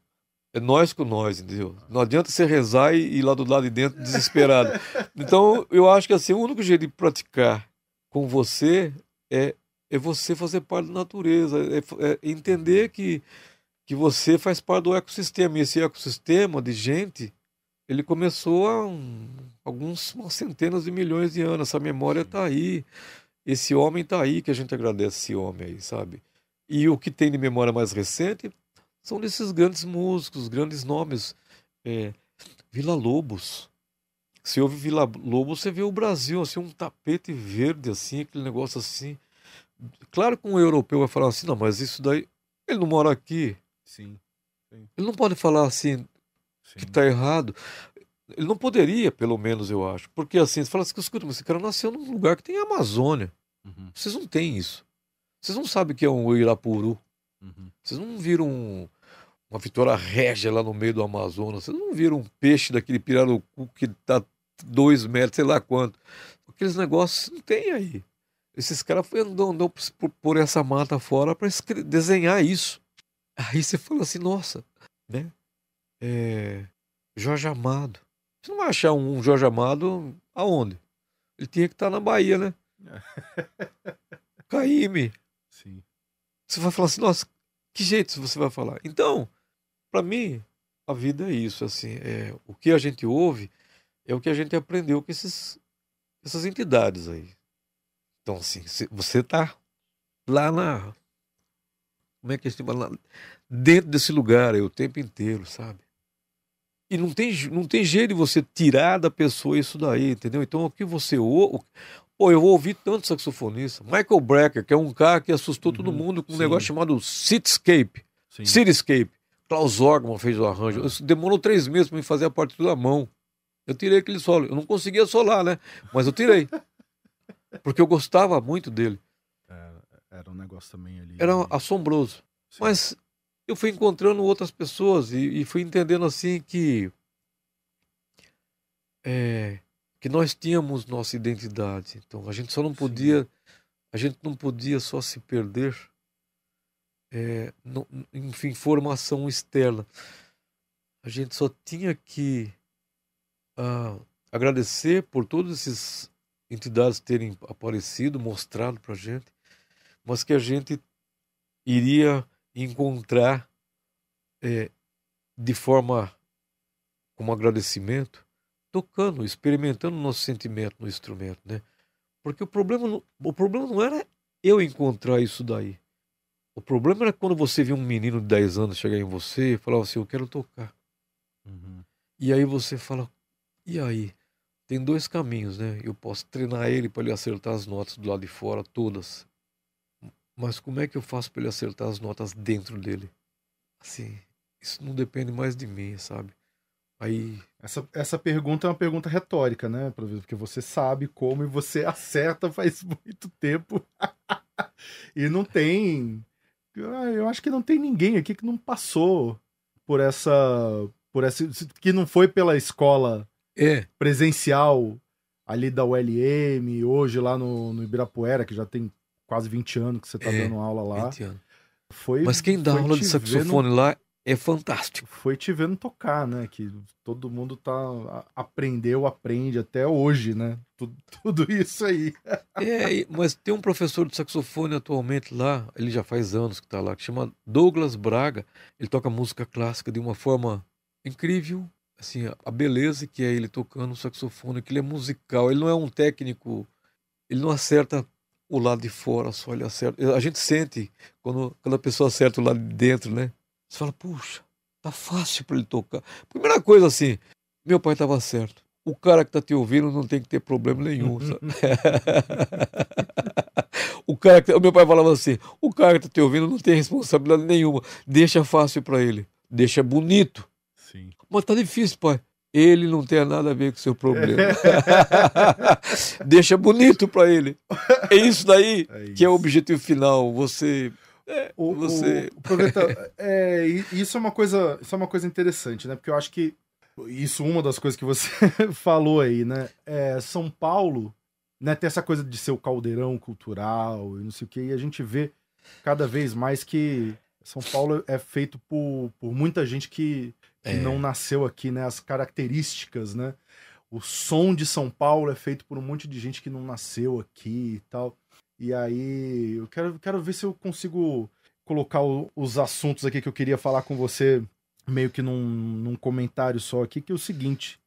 B: É nós com nós, entendeu? Não adianta você rezar e ir lá do lado de dentro desesperado. Então, eu acho que assim, o único jeito de praticar com você é você fazer parte da natureza, é entender que você faz parte do ecossistema. E esse ecossistema de gente, ele começou há umas centenas de milhões de anos. Essa memória está aí. Esse homem está aí, que a gente agradece esse homem aí, sabe? E o que tem de memória mais recente são desses grandes músicos, grandes nomes. Villa-Lobos. Se ouve Villa-Lobos, você vê o Brasil, assim, um tapete verde, assim, aquele negócio assim. Claro que um europeu vai falar assim, não, mas isso daí, ele não mora aqui.
A: Sim.
B: Ele não pode falar assim, que está errado. Ele não poderia, pelo menos, eu acho. Porque assim, você fala assim, escuta, mas esse cara nasceu num lugar que tem Amazônia. Vocês não têm isso. Vocês não sabem o que é um Irapuru. Vocês não viram uma Vitória Régia lá no meio do Amazonas. Vocês não viram um peixe daquele pirarucu que tá 2 metros, sei lá quanto. Aqueles negócios não tem aí. Esses caras andam por essa mata fora para desenhar isso. Aí você fala assim, nossa, né? Jorge Amado. Você não vai achar um Jorge Amado aonde? Ele tinha que estar na Bahia, né? Caíme.
A: Sim.
B: Você vai falar assim, nossa, que jeito você vai falar? Então, para mim, a vida é isso, assim, o que a gente ouve é o que a gente aprendeu com essas entidades aí. Então, assim, você tá lá como é que se chama? Lá dentro desse lugar aí o tempo inteiro, sabe? E não tem jeito de você tirar da pessoa isso daí, entendeu? Então, o que você ouve... Pô, eu ouvi tanto saxofonista. Michael Brecker, que é um cara que assustou todo mundo com um negócio chamado Cityscape. Cityscape. Klaus Orgman fez o arranjo. Demorou 3 meses para me fazer a partitura à mão. Eu tirei aquele solo. Eu não conseguia solar, né? Mas eu tirei. Porque eu gostava muito dele.
A: Era um negócio também ali.
B: Era assombroso. Sim. Mas eu fui encontrando outras pessoas e fui entendendo assim que nós tínhamos nossa identidade. Então a gente só não podia, a gente não podia só se perder em formação externa. A gente só tinha que agradecer por todas essas entidades terem aparecido, mostrado pra gente, mas que a gente iria encontrar de forma como agradecimento, tocando, experimentando o nosso sentimento no instrumento, né? Porque o problema não era eu encontrar isso daí. O problema era quando você via um menino de 10 anos chegar em você e falava assim, eu quero tocar. E aí você fala, e aí? Tem 2 caminhos, né? Eu posso treinar ele para ele acertar as notas do lado de fora, todas. Mas como é que eu faço para ele acertar as notas dentro dele? Assim, isso não depende mais de mim, sabe? Aí...
A: Essa pergunta é uma pergunta retórica, né? Porque você sabe como e você acerta faz muito tempo. E não tem... Eu acho que não tem ninguém aqui que não passou por essa... que não foi pela escola presencial ali da ULM, hoje lá no Ibirapuera, que já tem quase 20 anos que você tá dando aula lá.
B: 20 anos. Mas quem dá aula de saxofone lá é fantástico.
A: Foi te vendo tocar, né? Que todo mundo aprende até hoje, né? Tudo isso aí.
B: Mas tem um professor de saxofone atualmente lá, ele já faz anos que tá lá, que chama Douglas Braga. Ele toca música clássica de uma forma incrível, assim, a beleza que é ele tocando o saxofone, que ele é musical, ele não é um técnico, ele não acerta o lado de fora só, ele acerta. A gente sente quando a pessoa acerta o lado de dentro, né? Você fala, puxa, tá fácil para ele tocar. Primeira coisa assim, meu pai estava certo. O cara que tá te ouvindo não tem que ter problema nenhum, sabe? O meu pai falava assim, o cara que tá te ouvindo não tem responsabilidade nenhuma. Deixa fácil para ele, deixa bonito.
A: Sim.
B: Mas tá difícil, pai. Ele não tem nada a ver com o seu problema. Deixa bonito para ele. É isso daí que é o objetivo final. Você...
A: Isso é uma coisa interessante, né? Porque eu acho que uma das coisas que você falou aí, né? São Paulo, né? Tem essa coisa de ser o caldeirão cultural e não sei o quê, e a gente vê cada vez mais que São Paulo é feito por muita gente que não nasceu aqui, né? As características, né? O som de São Paulo é feito por um monte de gente que não nasceu aqui e tal. E aí, eu quero ver se eu consigo colocar os assuntos aqui que eu queria falar com você, meio que num comentário só aqui, que é o seguinte: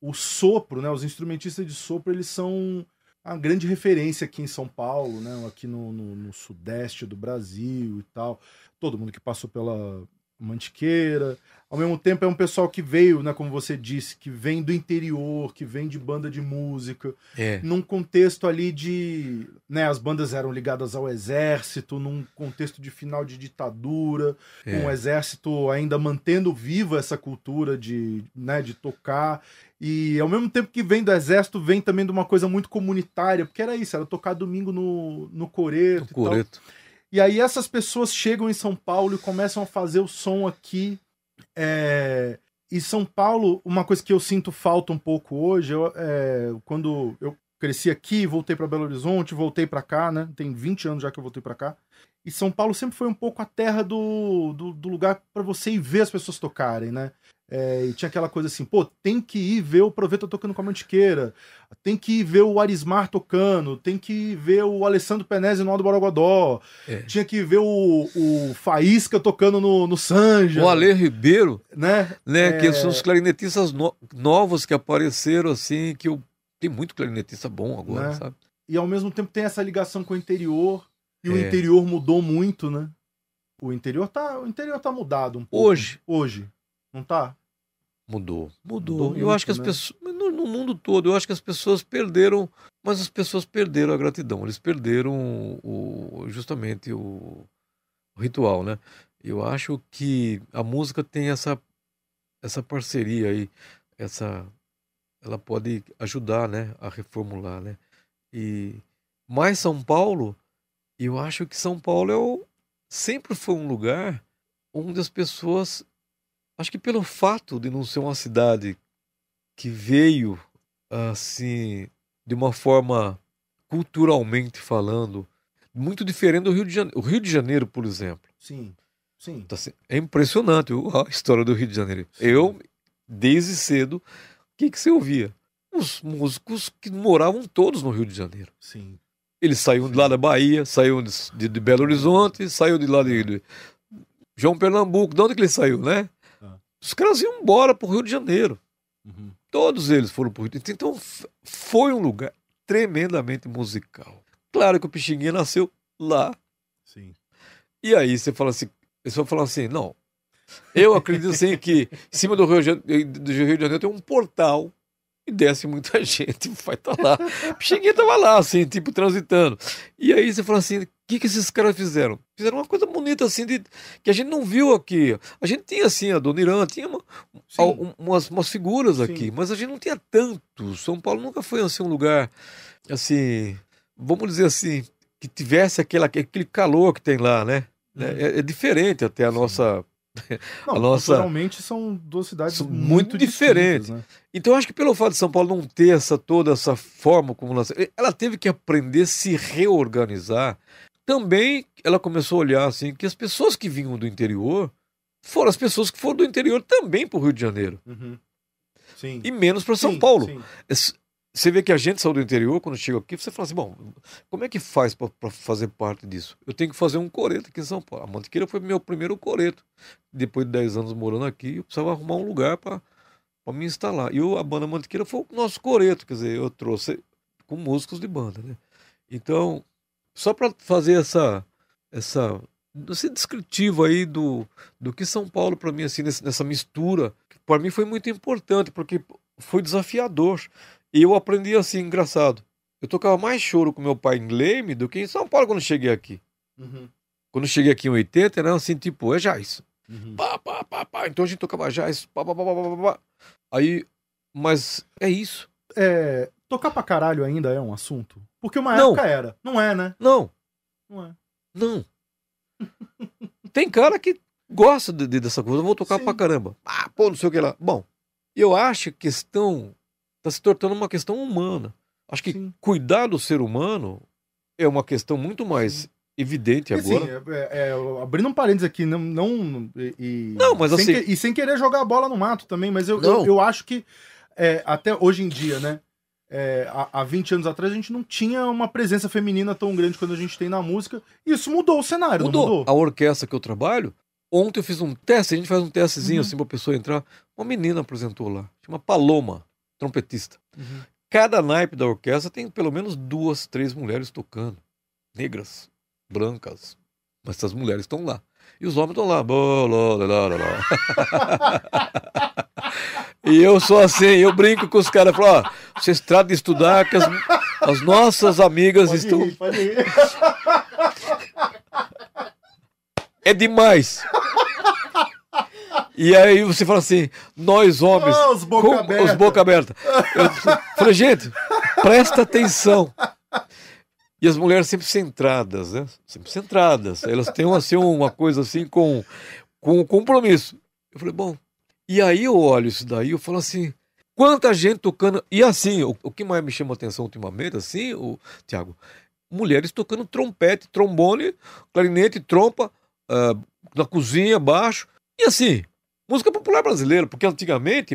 A: o sopro, né? Os instrumentistas de sopro, eles são a grande referência aqui em São Paulo, né? Aqui no sudeste do Brasil e tal. Todo mundo que passou pela Mantiqueira. Ao mesmo tempo é um pessoal que veio, né, como você disse, que vem do interior, que vem de banda de música, num contexto ali de... né, as bandas eram ligadas ao exército, num contexto de final de ditadura, com o exército ainda mantendo viva essa cultura de tocar. E ao mesmo tempo que vem do exército, vem também de uma coisa muito comunitária, porque era isso, era tocar domingo no Coreto e tal. E aí essas pessoas chegam em São Paulo e começam a fazer o som aqui. E São Paulo, uma coisa que eu sinto falta um pouco hoje, quando eu cresci aqui, voltei para Belo Horizonte, voltei para cá, né? Tem 20 anos já que eu voltei para cá. E São Paulo sempre foi um pouco a terra do lugar para você ir ver as pessoas tocarem, né? E tinha aquela coisa assim, pô, tem que ir ver o Proveta tocando com a Mantiqueira, tem que ir ver o Arismar tocando, tem que ir ver o Alessandro Penese no Aldo Borogodó, tinha que ver o Faísca tocando no Sanja.
B: O Ale Ribeiro,
A: né?
B: Que são os clarinetistas novos que apareceram, assim, que tem muito clarinetista bom agora, né? Sabe?
A: E ao mesmo tempo tem essa ligação com o interior, e o interior mudou muito, né? O interior tá mudado um pouco. Hoje. Não tá?
B: Mudou. Eu acho que as pessoas, no mundo todo, eu acho que as pessoas perderam, mas as pessoas perderam a gratidão, eles perderam justamente o ritual, né? Eu acho que a música tem essa parceria aí, ela pode ajudar, né, a reformular, né? Mas São Paulo, eu acho que São Paulo sempre foi um lugar onde as pessoas... Acho que pelo fato de não ser uma cidade que veio, assim, de uma forma culturalmente falando, muito diferente do Rio de Janeiro. O Rio de Janeiro, por exemplo.
A: Sim.
B: É impressionante a história do Rio de Janeiro. Sim. Eu, desde cedo, o que você ouvia? Os músicos que moravam todos no Rio de Janeiro.
A: Sim.
B: Eles saíam de lá da Bahia, saíam de Belo Horizonte, saíam de lá de João Pernambuco. De onde que ele saiu, né? Os caras iam embora para o Rio de Janeiro. Uhum. Todos eles foram para o Rio de Janeiro. Então foi um lugar tremendamente musical. Claro que o Pixinguinha nasceu lá.
A: Sim.
B: E aí você fala assim, eles vão falar assim, não, eu acredito assim que em cima do Rio de Janeiro tem um portal e desce muita gente, vai estar lá. O Pixinguinha estava lá, assim, tipo, transitando. E aí você fala assim, o que esses caras fizeram? Fizeram uma coisa bonita, assim, que a gente não viu aqui. A gente tinha, assim, a Dona Irã, tinha umas figuras aqui, mas a gente não tinha tanto. São Paulo nunca foi, assim, um lugar, assim, vamos dizer assim, que tivesse aquele calor que tem lá, né? É diferente até a nossa...
A: Não, naturalmente são duas cidades muito
B: diferentes,
A: né?
B: Então eu acho que pelo fato de São Paulo não ter toda essa forma como ela teve que aprender a se reorganizar. Também ela começou a olhar assim que as pessoas que vinham do interior foram as pessoas que foram do interior também para o Rio de Janeiro.
A: Uhum. Sim.
B: E menos para São Paulo.
A: Sim.
B: você vê que a gente saiu do interior, quando chega aqui, você fala assim, bom, como é que faz para fazer parte disso? Eu tenho que fazer um coreto aqui em São Paulo. A Mantiqueira foi meu primeiro coreto. Depois de 10 anos morando aqui, eu precisava arrumar um lugar para me instalar. E a banda Mantiqueira foi o nosso coreto, quer dizer, eu trouxe com músicos de banda, né? Então, só para fazer esse descritivo aí do que São Paulo, para mim, assim, nessa mistura, para mim foi muito importante, porque foi desafiador. E eu aprendi assim, engraçado. Eu tocava mais choro com meu pai em Leme do que em São Paulo quando eu cheguei aqui.
A: Uhum.
B: Quando eu cheguei aqui em 80, era assim, tipo, é jazz.
A: Uhum.
B: Pá, pá, pá, pá. Então a gente tocava jazz, pá, pá, pá, pá, pá, pá. Aí, mas é isso.
A: Tocar pra caralho ainda é um assunto? Porque uma
B: Não.
A: época era. Não é, né?
B: Não,
A: Não é.
B: não. Tem cara que gosta dessa coisa. Eu vou tocar
A: Sim.
B: pra caramba. Ah, pô, não sei o que lá. Bom, eu acho que a questão tá se tornando uma questão humana. Acho que
A: Sim.
B: cuidar do ser humano é uma questão muito mais evidente
A: E,
B: agora.
A: assim, abrindo um parênteses aqui, não,
B: mas
A: sem
B: assim-
A: e sem querer jogar a bola no mato também, mas
B: Não.
A: eu acho que até hoje em dia, né? Há 20 anos atrás a gente não tinha uma presença feminina tão grande quanto a gente tem na música. E isso mudou o cenário,
B: Mudou.
A: não mudou?
B: A orquestra que eu trabalho, ontem eu fiz um teste, a gente faz um testezinho
A: Uhum.
B: assim pra pessoa entrar. Uma menina apresentou lá, chama Paloma, trompetista.
A: Uhum.
B: Cada naipe da orquestra tem pelo menos 2, 3 mulheres tocando. Negras, brancas. Mas essas mulheres estão lá. E os homens estão lá. E eu sou assim, eu brinco com os caras. Falo, ó, vocês tratam de estudar que as nossas amigas estão...
A: Pode ir.
B: É demais. E aí você fala assim, nós homens...
A: Os boca aberta.
B: Os boca aberta. Eu falei, gente, presta atenção. E as mulheres sempre centradas, né? Sempre centradas. Elas têm assim, uma coisa assim com compromisso. Eu falei, bom... E aí eu olho isso daí, eu falo assim, quanta gente tocando... E assim, o que mais me chama a atenção ultimamente, assim, Tiago, mulheres tocando trompete, trombone, clarinete, trompa, na cozinha, baixo. E assim, música popular brasileira, porque antigamente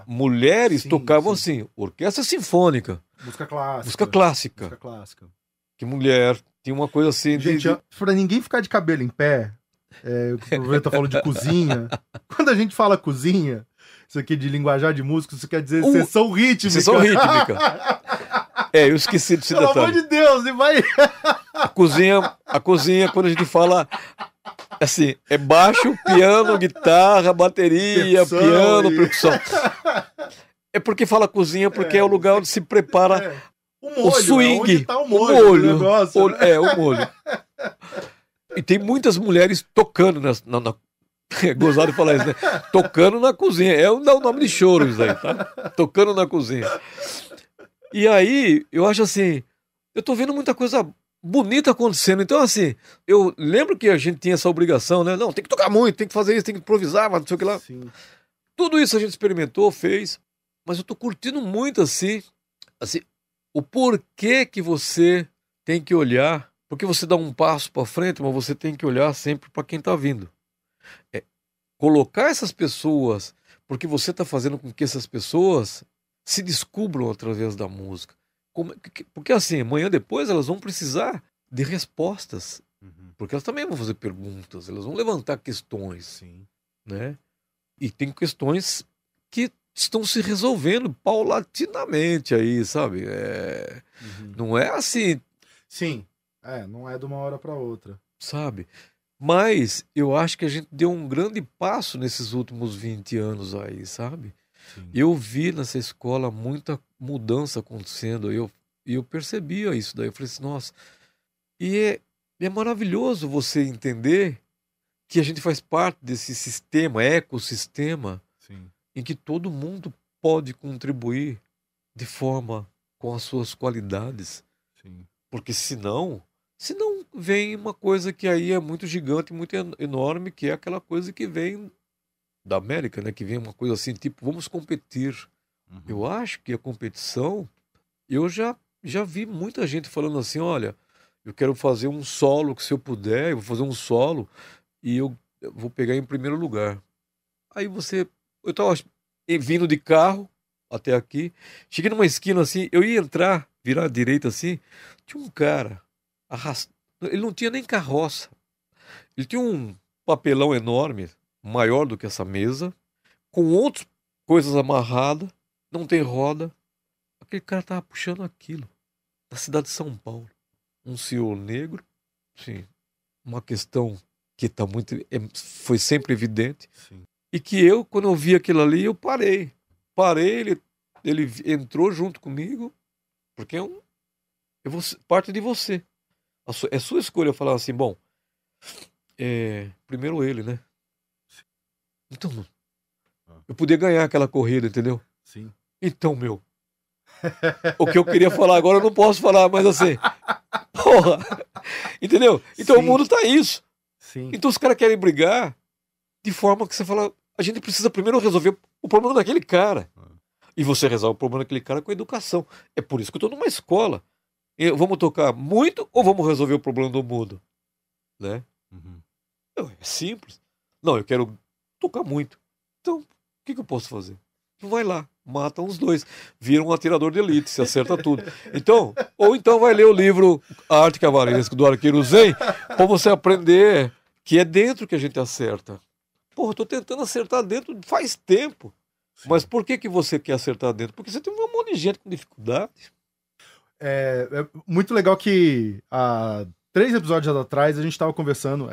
B: mulheres
A: sim,
B: tocavam
A: sim.
B: assim, orquestra sinfônica,
A: Música clássica.
B: música clássica.
A: Música clássica.
B: Que mulher tinha uma coisa assim...
A: Gente, pra ninguém ficar de cabelo em pé, o tá falando de cozinha. Quando a gente fala cozinha, isso aqui de linguajar de música, isso quer dizer sessão rítmica.
B: Sessão rítmica. Eu esqueci desse detalhe.
A: Pelo amor de Deus, e vai...
B: A cozinha, quando a gente fala assim, é baixo, piano, guitarra, bateria,
A: Percussão
B: piano, percussão. É porque fala cozinha, porque é o lugar onde se prepara
A: o molho,
B: o swing.
A: onde tá o molho. O negócio,
B: né? O molho. E tem muitas mulheres tocando é gozado falar isso, né? Tocando na cozinha. É o nome de choro isso aí, tá? Tocando na cozinha. E aí, eu acho assim, eu tô vendo muita coisa bonita acontecendo. Então, assim, eu lembro que a gente tinha essa obrigação, né? Não, tem que tocar muito, tem que fazer isso, tem que improvisar, mas não sei o que lá.
A: Sim.
B: Tudo isso a gente experimentou, fez, mas eu tô curtindo muito, assim, o porquê que você tem que olhar, porque você dá um passo para frente, mas você tem que olhar sempre para quem tá vindo. Colocar essas pessoas, porque você tá fazendo com que essas pessoas se descubram através da música. Porque assim, amanhã depois elas vão precisar de respostas.
A: Uhum.
B: Porque elas também vão fazer perguntas, elas vão levantar questões.
A: Sim.
B: Né? E tem questões que estão se resolvendo paulatinamente aí, sabe?
A: Uhum.
B: Não é assim...
A: Sim, não é de uma hora para outra.
B: Sabe? Mas eu acho que a gente deu um grande passo nesses últimos 20 anos aí, sabe?
A: Sim.
B: Eu vi nessa escola muita mudança acontecendo, e eu percebia isso daí, eu falei assim, nossa, e é maravilhoso você entender que a gente faz parte desse sistema, ecossistema,
A: Sim.
B: em que todo mundo pode contribuir de forma com as suas qualidades.
A: Sim.
B: Porque senão vem uma coisa que aí é muito gigante, muito enorme, que é aquela coisa que vem da América, né? Que vem uma coisa assim, tipo, vamos competir.
A: Uhum.
B: Eu acho que a competição, eu já vi muita gente falando assim, olha, eu quero fazer um solo, que se eu puder, eu vou fazer um solo e eu vou pegar em primeiro lugar. Aí eu tava vindo de carro, até aqui. Cheguei numa esquina assim, eu ia entrar, virar à direita assim, tinha um cara, ele não tinha nem carroça. Ele tinha um papelão enorme, maior do que essa mesa, com outras coisas amarradas, não tem roda. Aquele cara tava puxando aquilo, na cidade de São Paulo. Um senhor negro, sim, uma questão que tá muito, foi sempre evidente.
A: Sim.
B: E que eu, quando eu vi aquilo ali, eu parei. Ele entrou junto comigo, porque parte de você. É sua escolha falar assim, bom, primeiro ele, né? Então, eu podia ganhar aquela corrida, entendeu?
A: Sim.
B: Então, o que eu queria falar agora eu não posso falar, mas assim, porra, entendeu? Então
A: Sim.
B: O mundo tá isso.
A: Sim.
B: Então os caras querem brigar de forma que você fala, a gente precisa primeiro resolver o problema daquele cara. E você resolve o problema daquele cara com a educação. É por isso que eu estou numa escola. Vamos tocar muito ou vamos resolver o problema do mundo? Né?
A: Uhum.
B: É simples. Não, eu quero tocar muito. Então, o que eu posso fazer? Vai lá, matam os dois. Vira um atirador de elite, se acerta tudo. Então, ou então vai ler o livro A Arte Cavaleiresca do Arqueiro Zen, para você aprender que é dentro que a gente acerta. Porra, eu tô tentando acertar dentro faz tempo. Sim. Mas por que você quer acertar dentro? Porque você tem um monte de gente com dificuldade.
A: É muito legal que há 3 episódios atrás eu estava conversando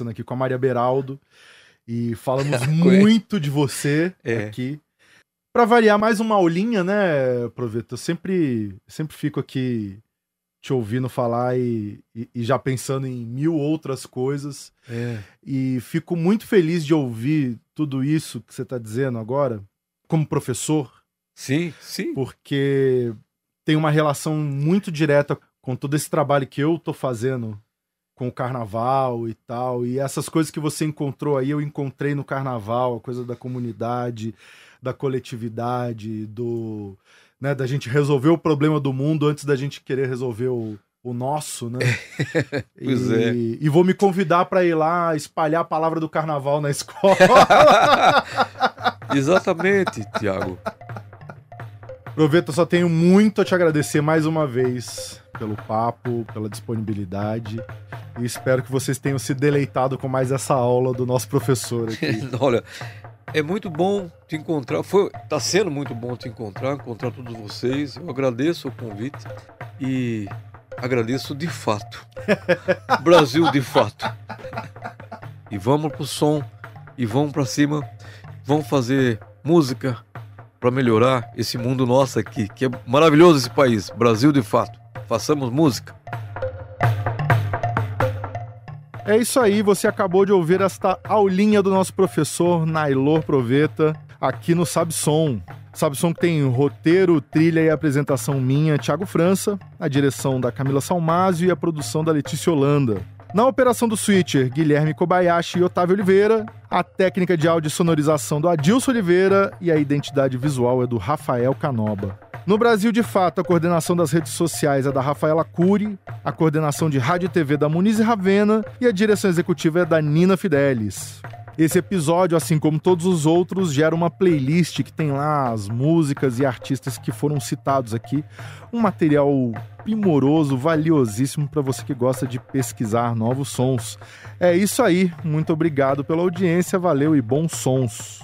A: aqui com a Maria Beraldo e falamos muito de você aqui. Para variar, mais uma aulinha, né, Proveta? Eu sempre fico aqui te ouvindo falar e já pensando em 1000 outras coisas. E fico muito feliz de ouvir tudo isso que você está dizendo agora, como professor.
B: Sim, sim.
A: Porque tem uma relação muito direta com todo esse trabalho que eu tô fazendo com o carnaval e tal. E essas coisas que você encontrou aí, eu encontrei no carnaval, a coisa da comunidade, da coletividade, da gente resolver o problema do mundo antes da gente querer resolver o nosso, né?
B: Pois
A: E vou me convidar para ir lá espalhar a palavra do carnaval na escola.
B: Exatamente, Tiago.
A: Proveta, só tenho muito a te agradecer mais uma vez pelo papo, pela disponibilidade. E espero que vocês tenham se deleitado com mais essa aula do nosso professor aqui.
B: Olha, é muito bom te encontrar. Tá sendo muito bom te encontrar todos vocês. Eu agradeço o convite e agradeço de fato. Brasil de fato. E vamos pro som e vamos pra cima. Vamos fazer música para melhorar esse mundo nosso aqui, que é maravilhoso esse país, Brasil de fato. Façamos música.
A: É isso aí, você acabou de ouvir esta aulinha do nosso professor Nailor Proveta aqui no Sabe Som. Sabe Som que tem roteiro, trilha e apresentação minha, Thiago França, a direção da Camila Salmásio e a produção da Letícia Holanda. Na operação do switcher, Guilherme Kobayashi e Otávio Oliveira, a técnica de áudio e sonorização do Adilson Oliveira e a identidade visual é do Rafael Canoba. No Brasil de Fato, a coordenação das redes sociais é da Rafaela Cury, a coordenação de rádio e TV da Muniz Ravena e a direção executiva é da Nina Fidelis. Esse episódio, assim como todos os outros, gera uma playlist que tem lá as músicas e artistas que foram citados aqui. Um material primoroso, valiosíssimo para você que gosta de pesquisar novos sons. É isso aí, muito obrigado pela audiência, valeu e bons sons.